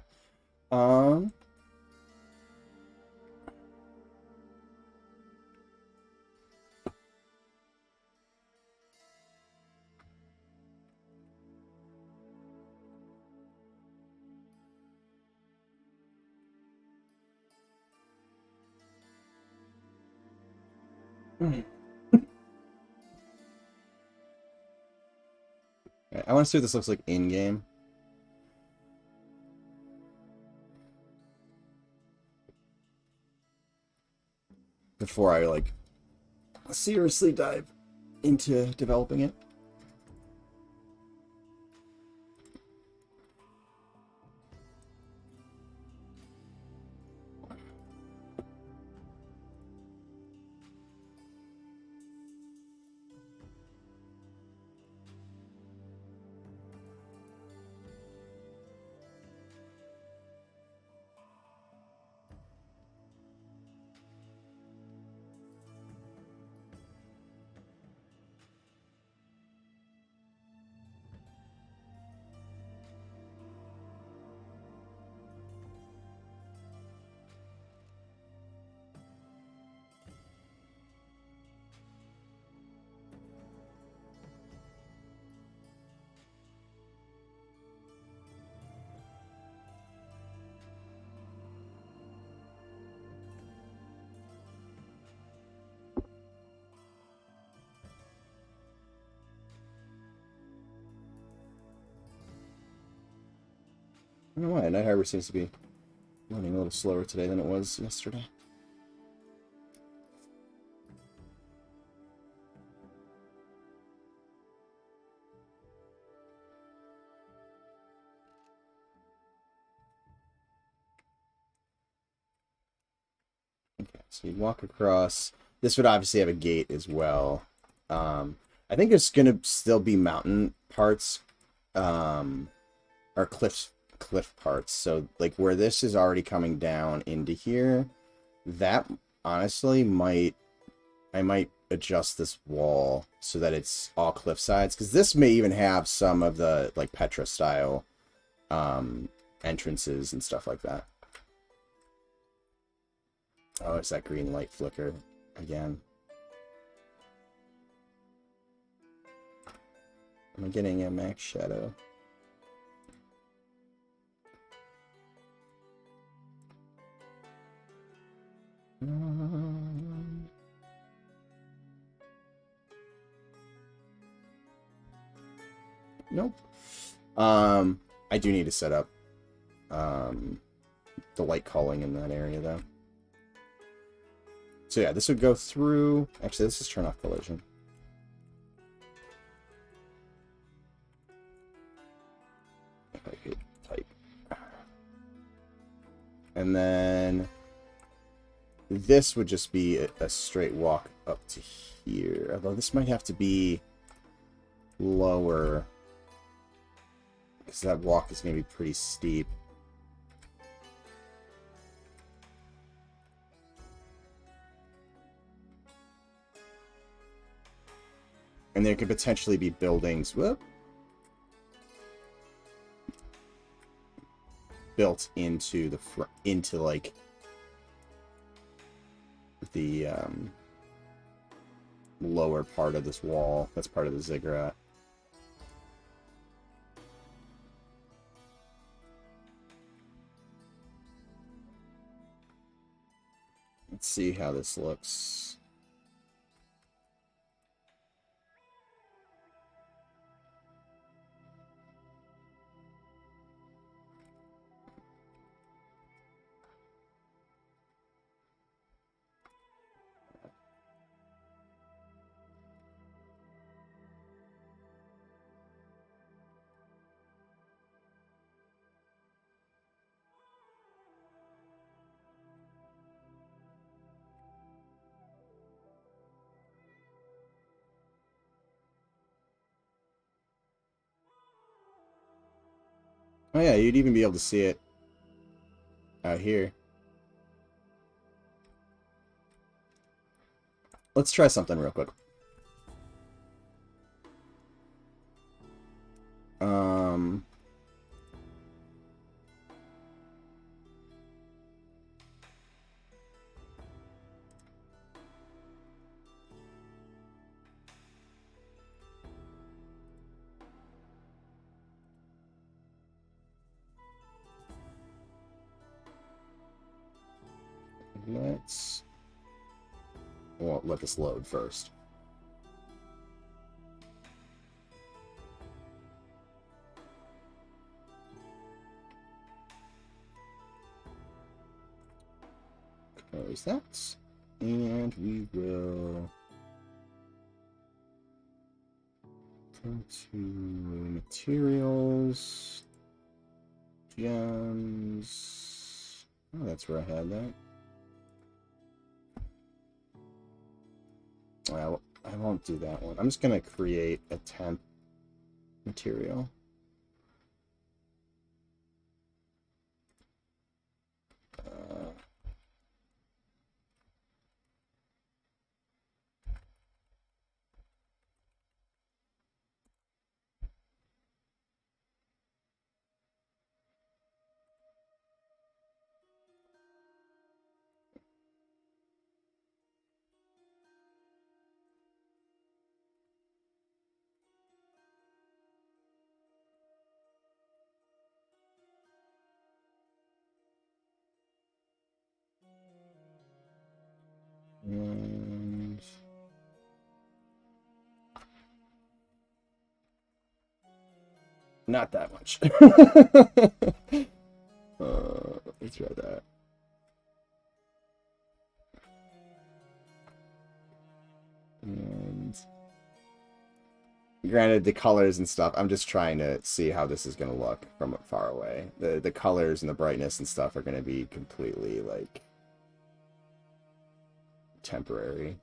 I want to see what this looks like in game. Before I like seriously dive into developing it. I don't know why. Night Harbor seems to be running a little slower today than it was yesterday. Okay, so you walk across. This would obviously have a gate as well. I think there's gonna still be mountain parts, or cliff parts. So like where this is already coming down into here, that honestly I might adjust this wall so that it's all cliff sides, because this may even have some of the like Petra style entrances and stuff like that. Oh, it's that green light flicker again. I'm getting a max shadow. Nope. I do need to set up the light culling in that area though. So yeah, this would go through. Actually, let's just turn off collision. If I could type. And then this would just be a straight walk up to here. Although this might have to be lower, because that walk is going to be pretty steep. And there could potentially be buildings, built into the like the lower part of this wall. That's part of the ziggurat. Let's see how this looks. Oh yeah, you'd even be able to see it out here. Let's try something real quick. Well, let this load first. Close that. And we will go to materials, gems. Oh, that's where I had that. Well, I won't do that one. I'm just going to create a temp material. And not that much. Let's try that. And granted, the colors and stuff, I'm just trying to see how this is going to look from far away. The colors and the brightness and stuff are going to be completely, like, temporary.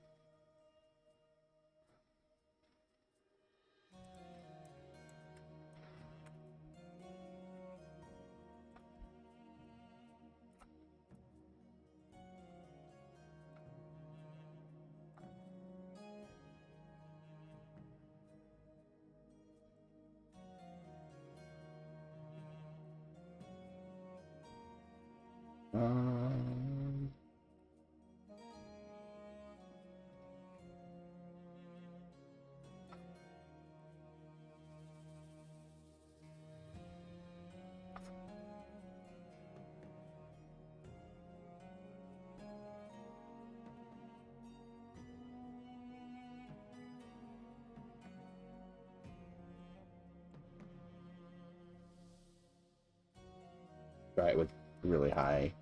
try it with really high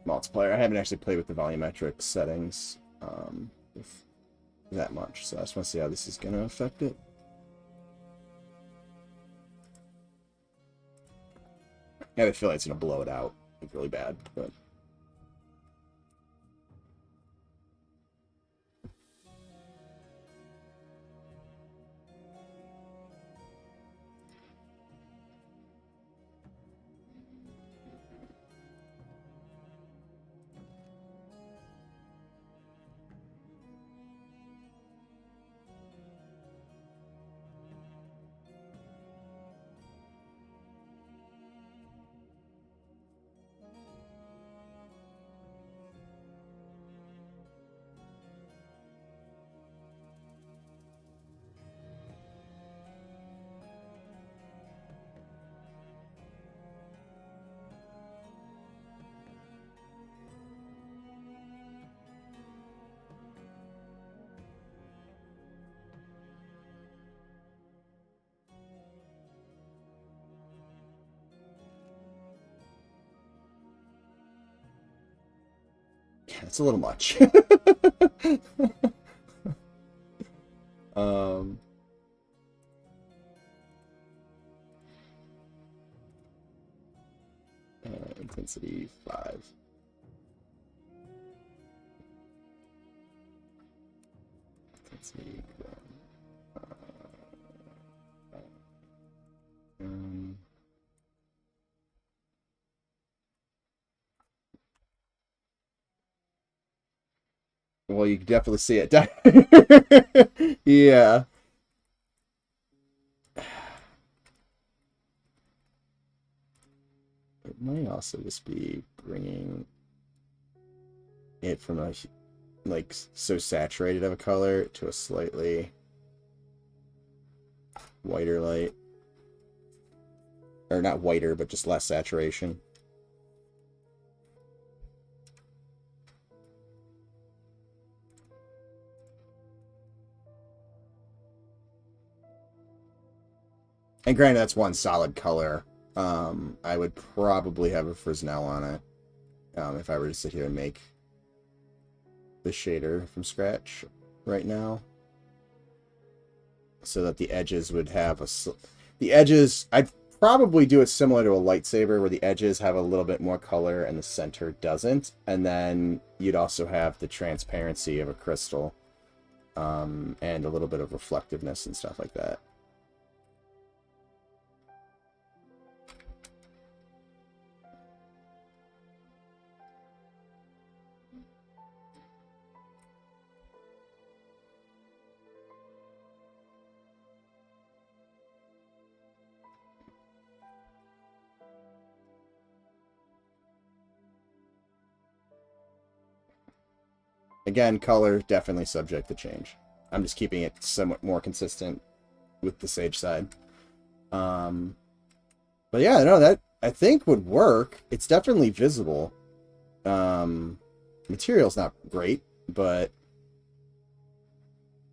multiplier. I haven't actually played with the volumetric settings with that much, so I just want to see how this is going to affect it. I have a feeling it's going to blow it out like, really bad, but... It's a little much. Intensity 5. Intensity 1. Well, you can definitely see it. Yeah. It might also just be bringing it from a, like, so saturated of a color to a slightly whiter light. Or not whiter, but just less saturation. And granted, that's one solid color. I would probably have a Fresnel on it if I were to sit here and make the shader from scratch right now. So that the edges would have a... The edges... I'd probably do it similar to a lightsaber, where the edges have a little bit more color and the center doesn't. And then you'd also have the transparency of a crystal and a little bit of reflectiveness and stuff like that. Again, color definitely subject to change. I'm just keeping it somewhat more consistent with the Sagesyde. But yeah, no, that I think would work. It's definitely visible. Material's not great, but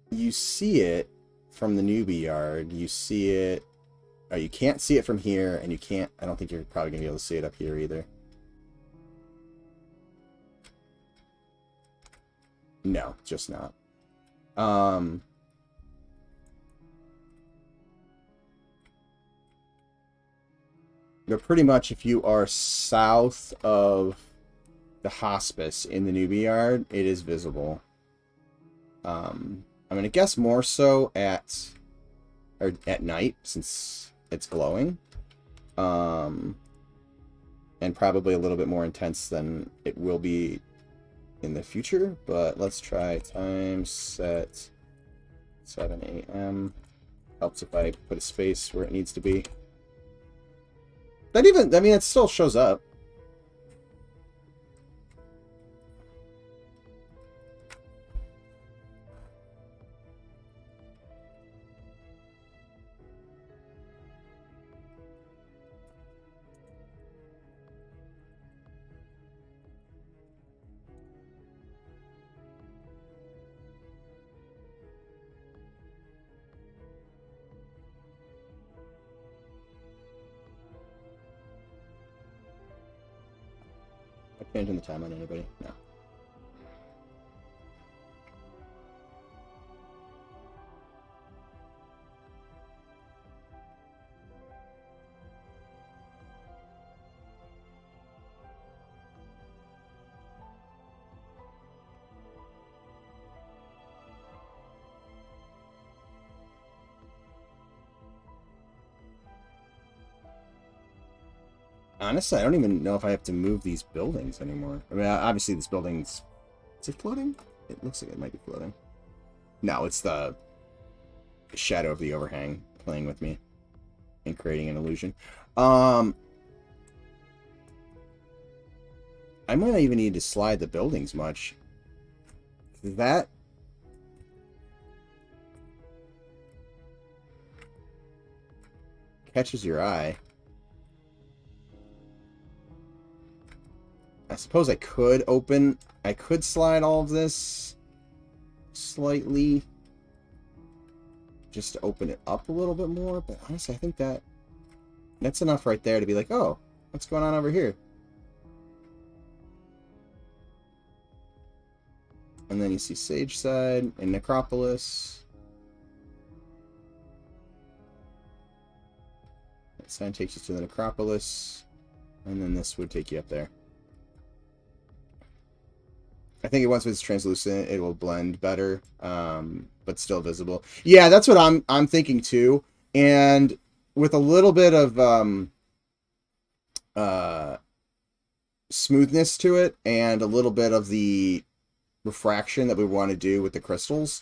you see it from the newbie yard. You see it. Oh, you can't see it from here, and you can't. I don't think you're probably gonna be able to see it up here either. No, just not. But pretty much if you are south of the hospice in the newbie yard, it is visible. I'm going to guess more so at night, since it's glowing. And probably a little bit more intense than it will be in the future, but let's try time set 7 a.m. Helps if I put a space where it needs to be. That even, I mean, it still shows up. Changing the time on anybody? No. Honestly, I don't even know if I have to move these buildings anymore. I mean, obviously this building's... Is it floating? It looks like it might be floating. No, it's the shadow of the overhang playing with me and creating an illusion. I might not even need to slide the buildings much. That... catches your eye. I suppose I could slide all of this slightly just to open it up a little bit more, but honestly, I think that's enough right there to be like, oh, what's going on over here? And then you see Sagesyde and Necropolis. That sign takes you to the Necropolis, and then this would take you up there. I think once it's translucent, it will blend better, but still visible. Yeah, that's what I'm thinking too. And with a little bit of smoothness to it, and a little bit of the refraction that we want to do with the crystals,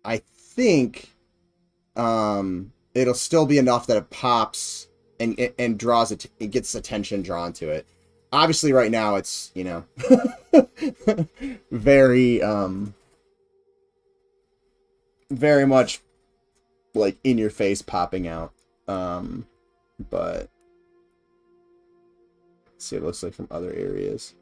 I think it'll still be enough that it pops and draws it. It gets attention drawn to it. Obviously, right now, it's, you know, very, very much, like, in your face popping out. But, let's see what it looks like from other areas.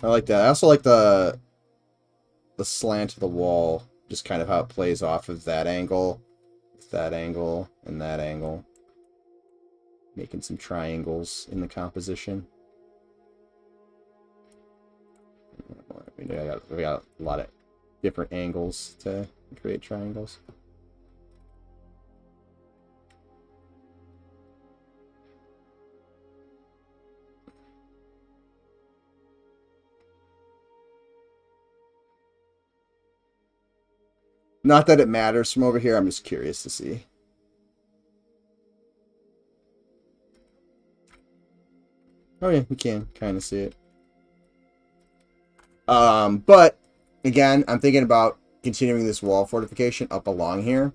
I like that. I also like the slant of the wall, just kind of how it plays off of that angle. That angle and that angle, making some triangles in the composition. I mean, we got a lot of different angles to create triangles. Not that it matters from over here, I'm just curious to see. Oh yeah, we can kind of see it. But, again, I'm thinking about continuing this wall fortification up along here.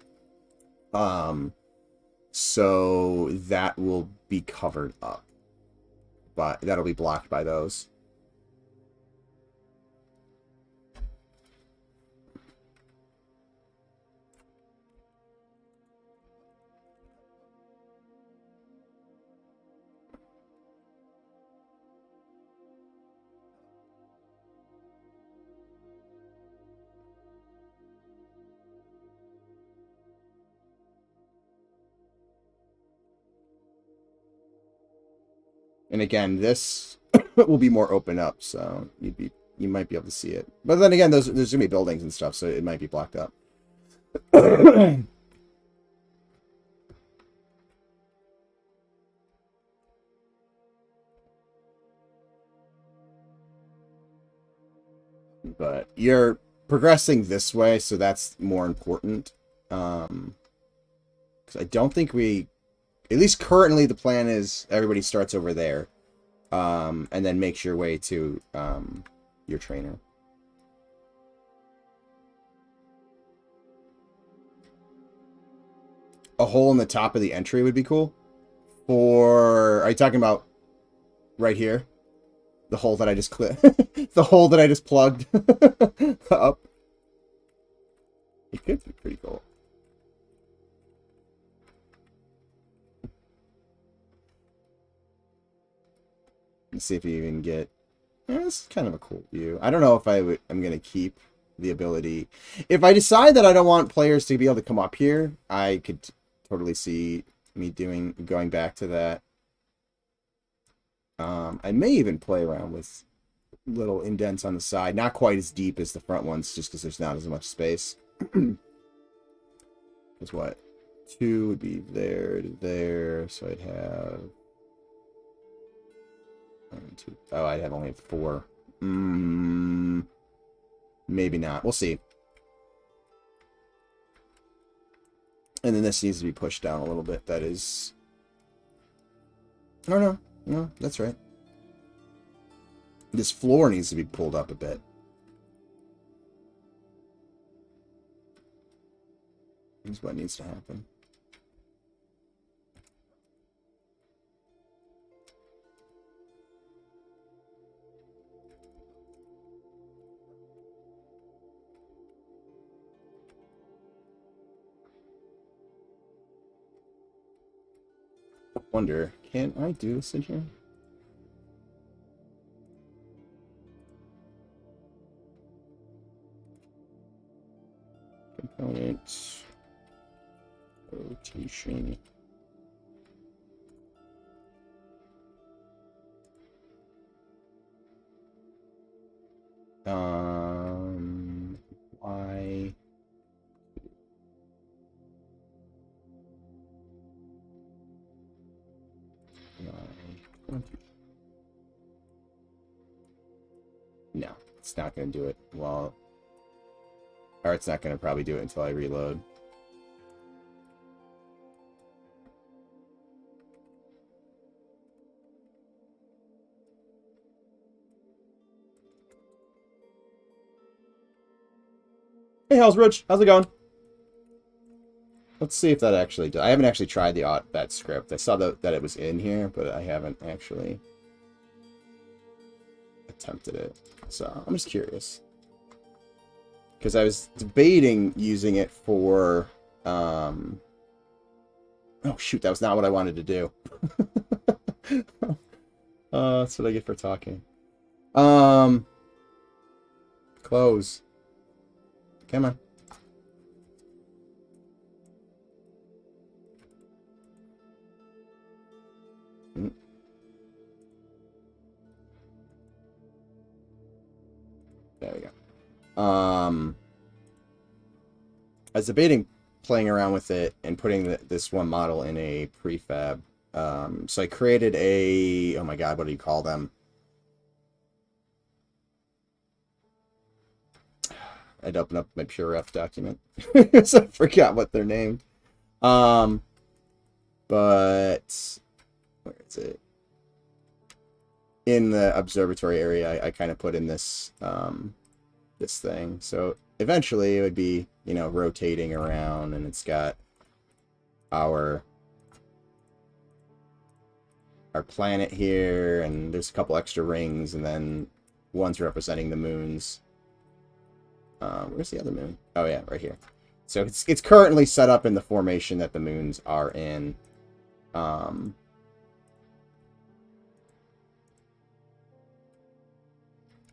So that will be covered up. But that'll be blocked by those. And again, this will be more open up, so you might be able to see it. But then again, there's gonna be buildings and stuff, so it might be blocked up. But you're progressing this way, so that's more important. Because I don't think at least currently, the plan is everybody starts over there, and then makes your way to your trainer. A hole in the top of the entry would be cool. Are you talking about right here? The hole that I just the hole that I just plugged up. It could be pretty cool. Let's see if you even get... this is kind of a cool view. I don't know if I'm going to keep the ability... If I decide that I don't want players to be able to come up here, I could totally see me going back to that. I may even play around with little indents on the side, not quite as deep as the front ones, just because there's not as much space. Because what? 2 would be there to there, so I'd have 1, 2. Oh, I'd have only 4. Maybe not. We'll see. And then this needs to be pushed down a little bit. That is... Oh, no. No, that's right. This floor needs to be pulled up a bit. That's what needs to happen. I wonder, can I do this in here? Components. Rotation. Why? No, it's not going to do it. Well, or it's not going to probably do it until I reload. Hey, how's Rich? How's it going? Let's see if that actually does. I haven't actually tried that script. I saw that it was in here, but I haven't actually attempted it. So I'm just curious. Because I was debating using it for... Oh, shoot, that was not what I wanted to do. That's what I get for talking. Close. Come on. There we go. I was debating playing around with it and putting this one model in a prefab. So I created a... Oh my god, what do you call them? I'd open up my PureRef document. So I forgot what they're named. But... Where is it? In the observatory area, I kind of put in this this thing. So eventually it would be, you know, rotating around, and it's got our planet here, and there's a couple extra rings, and then one's representing the moons. Where's the other moon? Oh yeah, right here. So it's currently set up in the formation that the moons are in.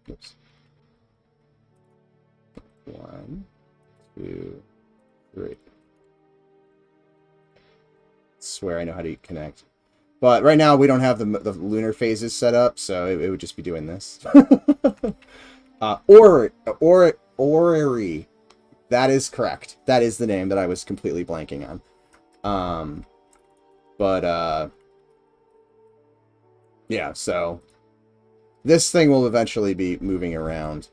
Oops. 1, 2, 3. Swear I know how to connect. But right now we don't have the lunar phases set up, so it would just be doing this. Orrery. That is correct. That is the name that I was completely blanking on. Yeah, so this thing will eventually be moving around.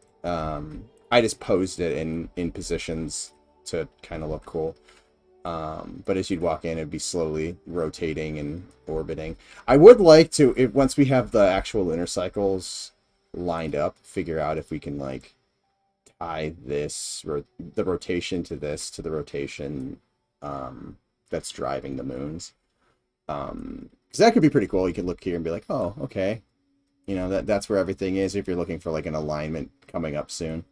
I just posed it in positions to kind of look cool. But as you'd walk in, it'd be slowly rotating and orbiting. I would like to, once we have the actual lunar cycles lined up, figure out if we can, like, tie this, the rotation to this, to the rotation that's driving the moons. Because that could be pretty cool. You could look here and be like, oh, okay. You know, that's where everything is if you're looking for, like, an alignment coming up soon.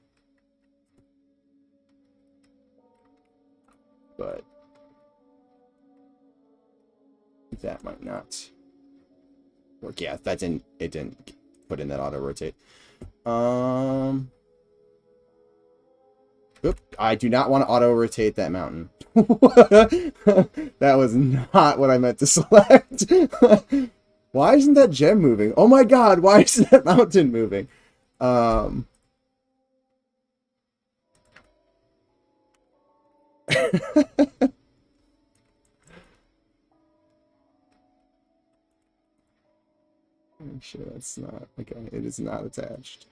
But that might not work. Yeah, it didn't put in that auto rotate. Oop, I do not want to auto-rotate that mountain. That was not what I meant to select. Why isn't that gem moving? Oh my god, why isn't that mountain moving? Make sure that's not... Okay, it is not attached.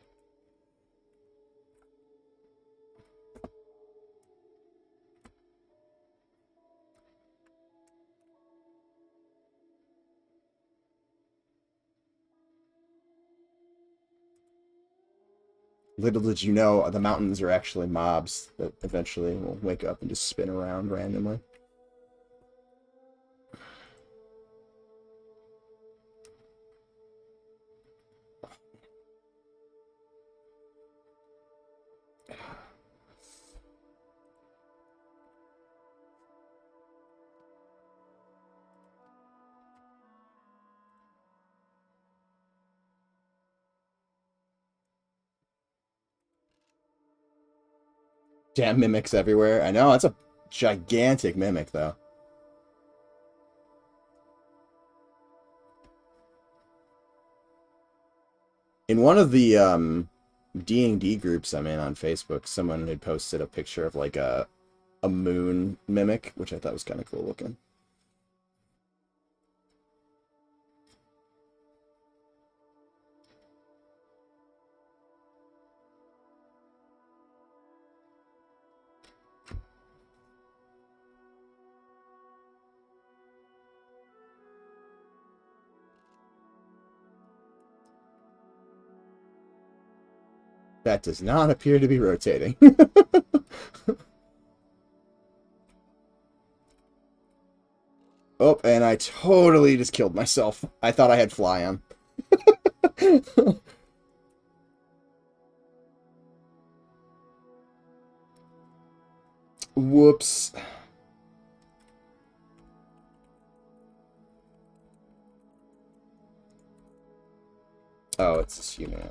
Little did you know, the mountains are actually mobs that eventually will wake up and just spin around randomly. Damn mimics everywhere. I know, that's a gigantic mimic, though. In one of the D&D groups I'm in on Facebook, someone had posted a picture of like a moon mimic, which I thought was kind of cool looking. That does not appear to be rotating. Oh, and I totally just killed myself. I thought I had fly on. Whoops. Oh, it's this human.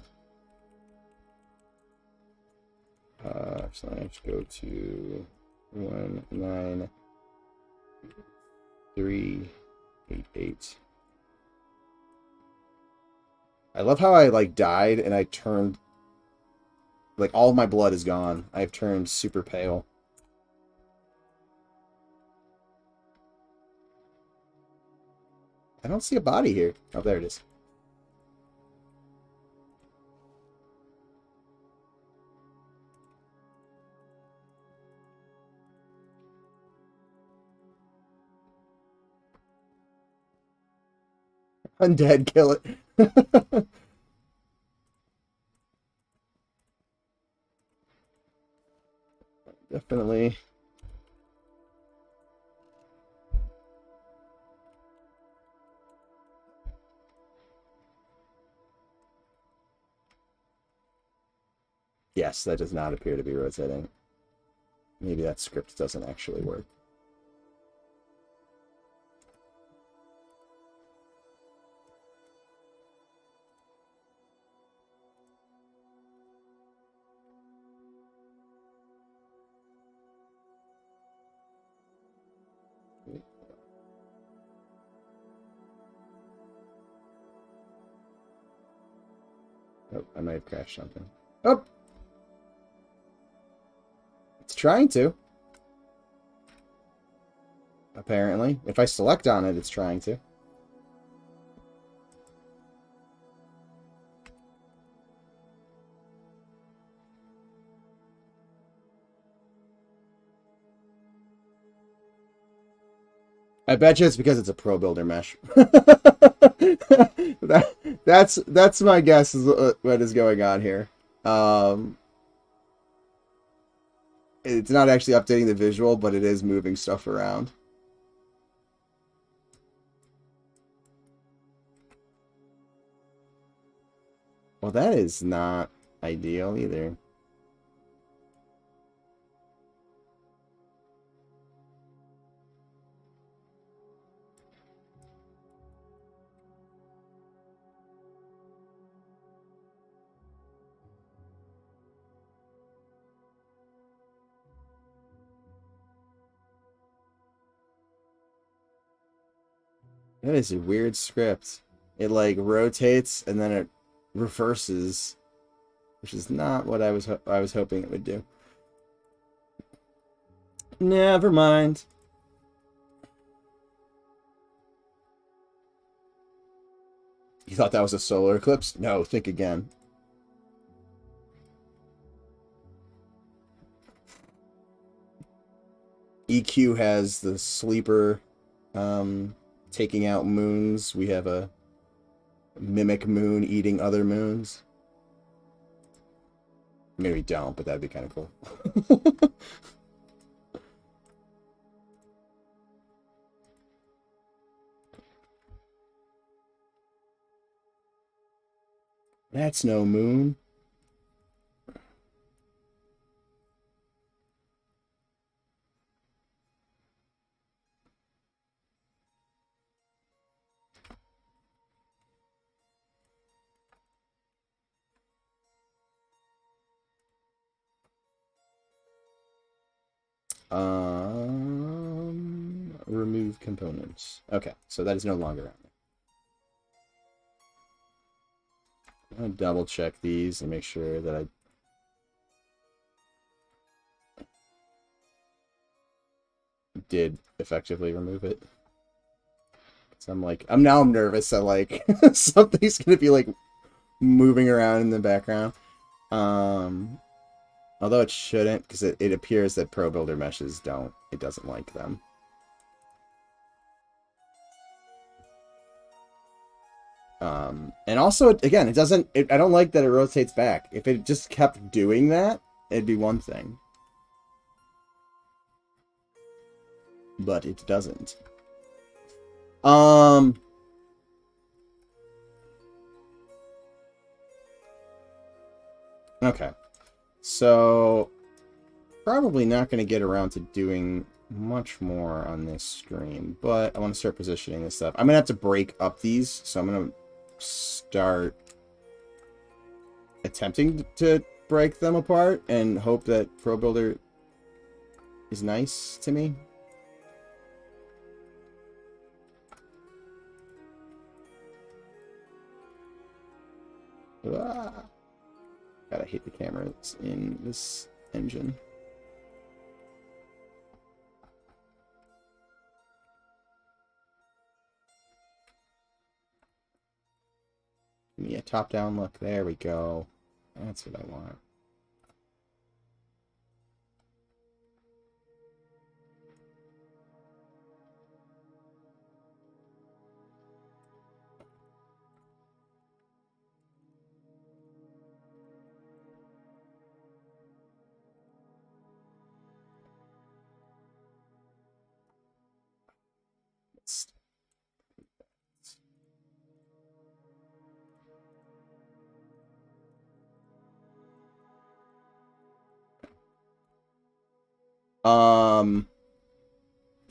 Slash go to 19388. I love how I like died and I turned like all of my blood is gone. I've turned super pale. I don't see a body here. Oh, there it is. Undead, kill it. Definitely. Yes, that does not appear to be rotating. Maybe that script doesn't actually work. Oh, I might have crashed something. Oh! It's trying to. Apparently. If I select on it, it's trying to. I bet you it's because it's a Pro Builder mesh. That's my guess is what is going on here. It's not actually updating the visual, but it is moving stuff around. Well, that is not ideal either. That is a weird script. It like rotates and then it reverses, which is not what I was hoping it would do. Never mind. You thought that was a solar eclipse? No, think again. EQ has the sleeper taking out moons. We have a mimic moon eating other moons. Maybe we don't, but that'd be kind of cool. That's no moon. Remove components. Okay, so that is no longer on there. I'm gonna double check these and make sure that I did effectively remove it. So I'm now nervous that like something's gonna be like moving around in the background. Although it shouldn't, because it appears that Pro Builder meshes it doesn't like them. And also, again, I don't like that it rotates back. If it just kept doing that, it'd be one thing. But it doesn't. Okay. So, probably not going to get around to doing much more on this stream, but I want to start positioning this stuff. I'm going to have to break up these, so I'm going to start attempting to break them apart and hope that Pro Builder is nice to me. Ah. God, I hate the cameras in this engine. Give me a top-down look. There we go. That's what I want.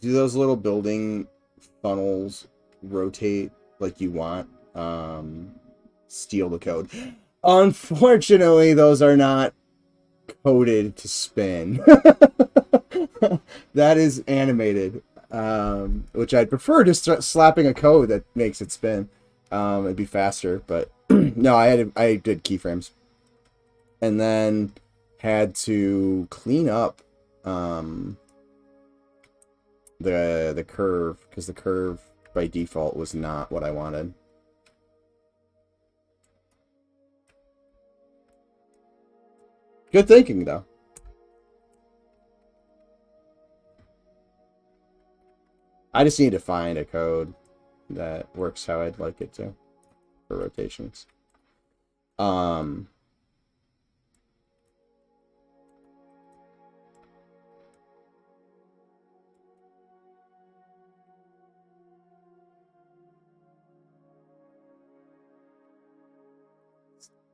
Do those little building funnels rotate like you want? Steal the code. Unfortunately, those are not coded to spin. That is animated, which I'd prefer just slapping a code that makes it spin. It'd be faster, but no, I did keyframes, and then had to clean up the curve, because the curve by default was not what I wanted. Good thinking, though. I just need to find a code that works how I'd like it to for rotations.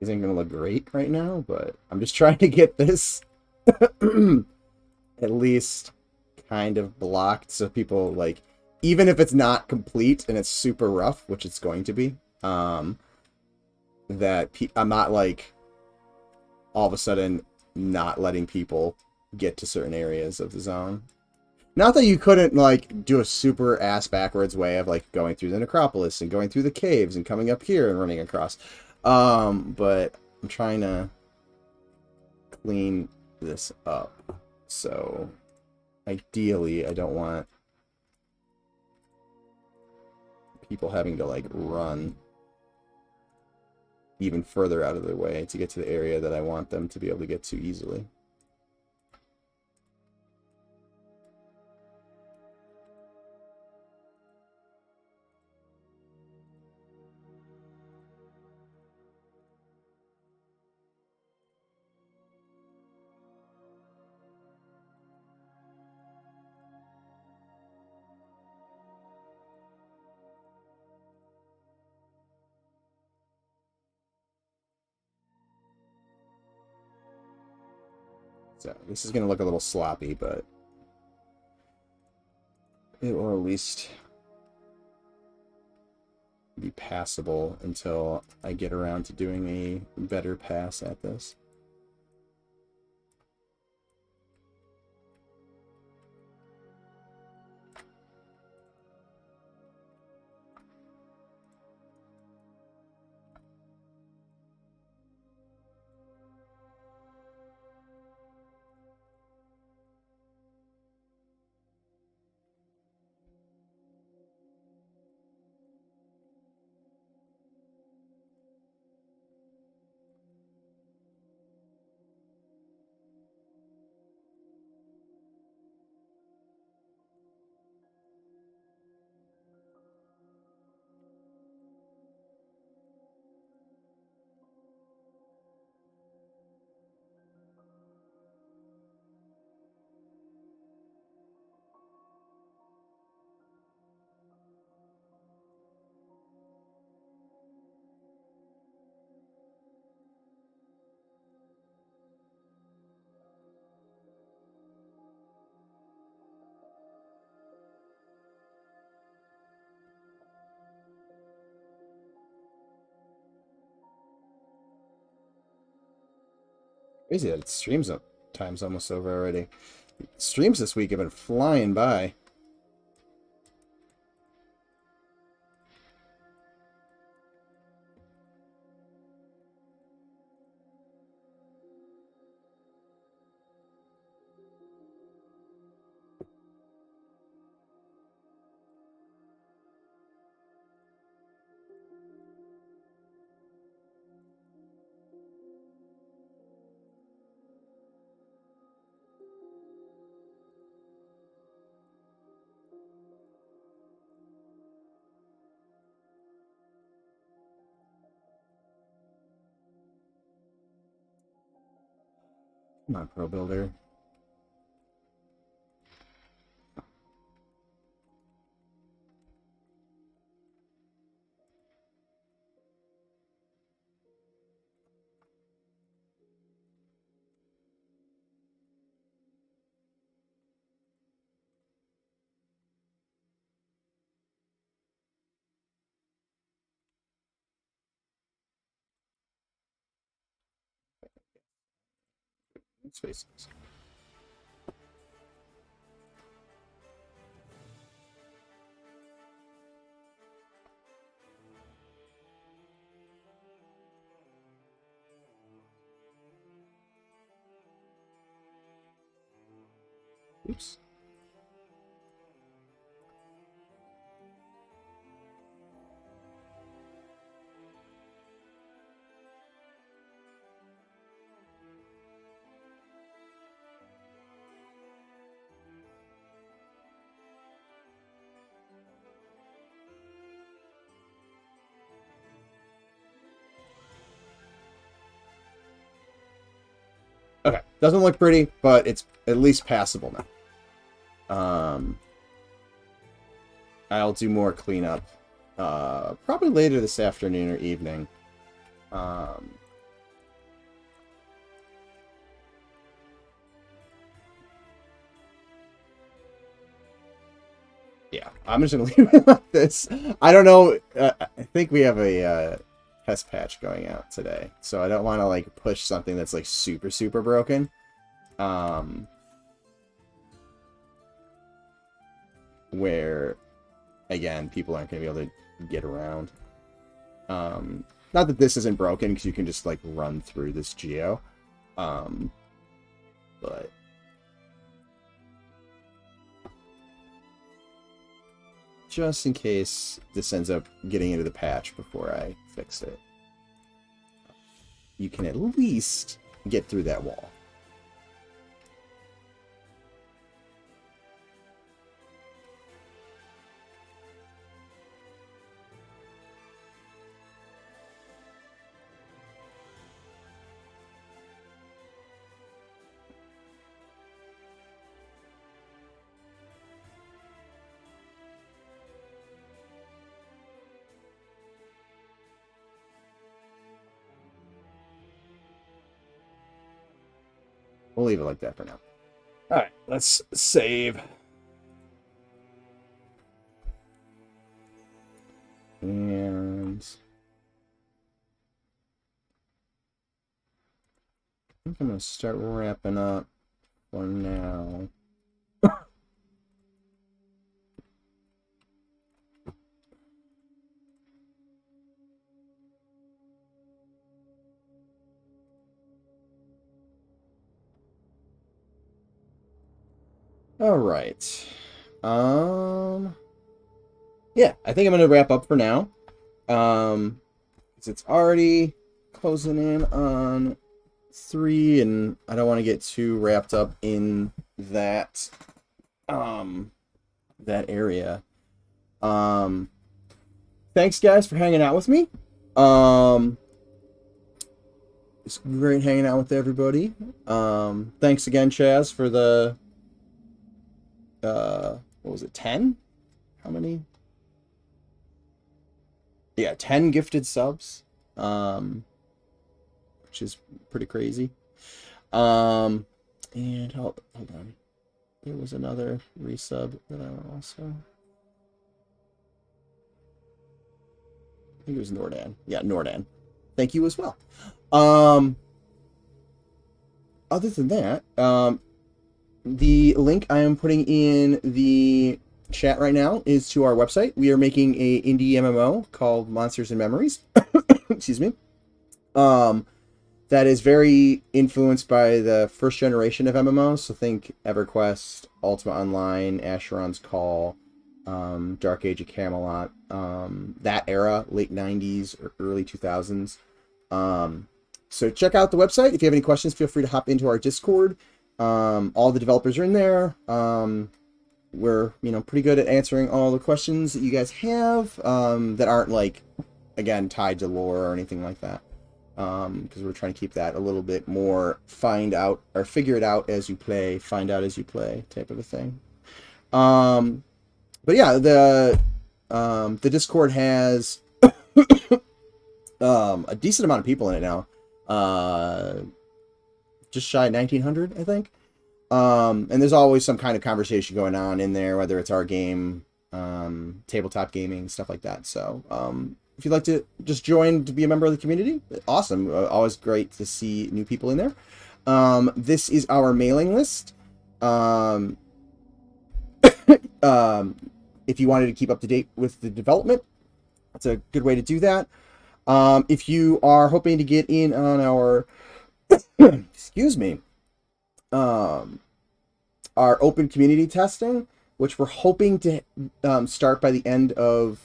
Isn't gonna look great right now, but I'm just trying to get this at least kind of blocked so people, like, even if it's not complete and it's super rough, which it's going to be, that I'm not like all of a sudden not letting people get to certain areas of the zone. Not that you couldn't, like, do a super ass-backwards way of, like, going through the necropolis and going through the caves and coming up here and running across. But I'm trying to clean this up. So, ideally, I don't want people having to, like, run even further out of their way to get to the area that I want them to be able to get to easily. So this is going to look a little sloppy, but it will at least be passable until I get around to doing a better pass at this. Crazy that streams up time's almost over already. Streams this week have been flying by. Come on, Pro Builder. Spaces. Oops. Okay, doesn't look pretty, but it's at least passable now. I'll do more cleanup, probably later this afternoon or evening. Yeah, I'm just gonna leave it like this. I don't know. I think we have a test patch going out today, so I don't want to like push something that's like super broken. where, again, people aren't going to be able to get around. Not that this isn't broken, because you can just, like, run through this geo. But... just in case this ends up getting into the patch before I fix it, you can at least get through that wall. We'll leave it like that for now. All right, let's save. And I think I'm going to start wrapping up for now. All right. Yeah, I think I'm going to wrap up for now. It's already closing in on 3, and I don't want to get too wrapped up in that that area. Thanks guys for hanging out with me. It's great hanging out with everybody. Thanks again, Chaz, for the what was it, 10? How many? Yeah, 10 gifted subs, which is pretty crazy. And hold on, there was another resub that I also, I think it was Nordan. Yeah, Nordan. Thank you as well. Other than that, the link I am putting in the chat right now is to our website. We are making a indie MMO called Monsters and Memories. Excuse me. That is very influenced by the first generation of MMOs. So think EverQuest, Ultima Online, Asheron's Call, Dark Age of Camelot, that era, late 90s or early 2000s. So check out the website. If you have any questions, feel free to hop into our Discord. All the developers are in there. We're, pretty good at answering all the questions that you guys have, that aren't, like, again, tied to lore or anything like that. Because we're trying to keep that a little bit more find out, or figure it out as you play, find out as you play type of a thing. But yeah, the Discord has a decent amount of people in it now. Just shy of 1,900, I think. And there's always some kind of conversation going on in there, whether it's our game, tabletop gaming, stuff like that. So if you'd like to just join to be a member of the community, awesome. Always great to see new people in there. This is our mailing list. If you wanted to keep up to date with the development, that's a good way to do that. If you are hoping to get in on our excuse me, our open community testing, which we're hoping to start by the end of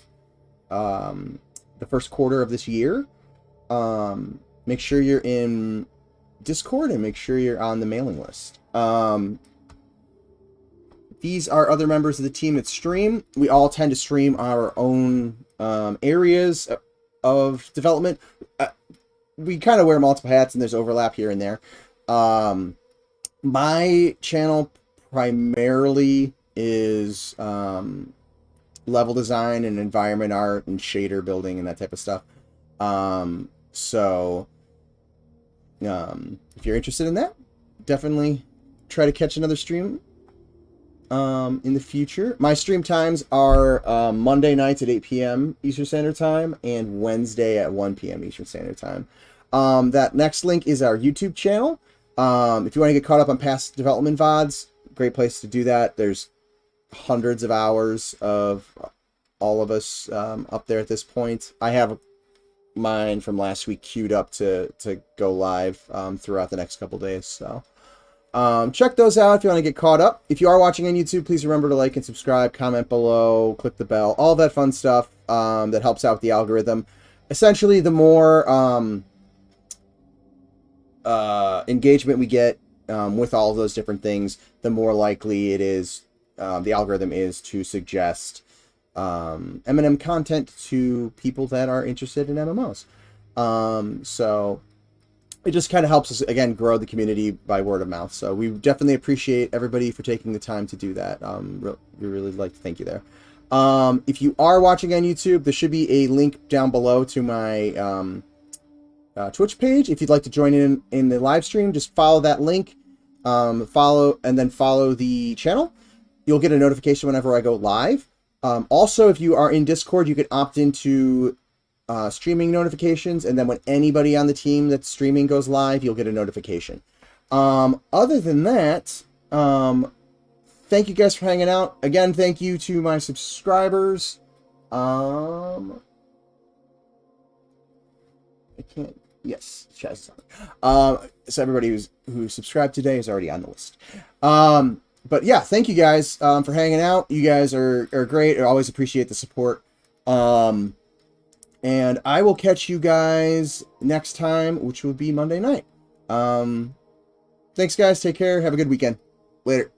the first quarter of this year. Make sure you're in Discord and make sure you're on the mailing list. These are other members of the team that stream. We all tend to stream our own areas of development. We kind of wear multiple hats and there's overlap here and there. My channel primarily is level design and environment art and shader building and that type of stuff. So if you're interested in that, definitely try to catch another stream in the future. My stream times are Monday nights at 8 p.m. Eastern Standard Time and Wednesday at 1 p.m. Eastern Standard Time. That next link is our YouTube channel. If you want to get caught up on past development VODs, great place to do that. There's hundreds of hours of all of us up there at this point. I have mine from last week queued up to go live throughout the next couple days. So check those out if you want to get caught up. If you are watching on YouTube, please remember to like and subscribe, comment below, click the bell, all that fun stuff that helps out with the algorithm. Essentially, the more engagement we get with all of those different things, the more likely it is the algorithm is to suggest M&M content to people that are interested in MMOs. So it just kind of helps us, again, grow the community by word of mouth. So we definitely appreciate everybody for taking the time to do that. We really like to thank you there. If you are watching on YouTube, there should be a link down below to my Twitch page. If you'd like to join in the live stream, just follow that link, follow the channel. You'll get a notification whenever I go live. Also, if you are in Discord, you can opt into streaming notifications, and then when anybody on the team that's streaming goes live, you'll get a notification. Other than that, thank you guys for hanging out. Again, thank you to my subscribers. I can't. Yes, Chaz. So everybody who subscribed today is already on the list. But yeah, thank you guys for hanging out. You guys are great. I always appreciate the support. And I will catch you guys next time, which will be Monday night. Thanks, guys. Take care. Have a good weekend. Later.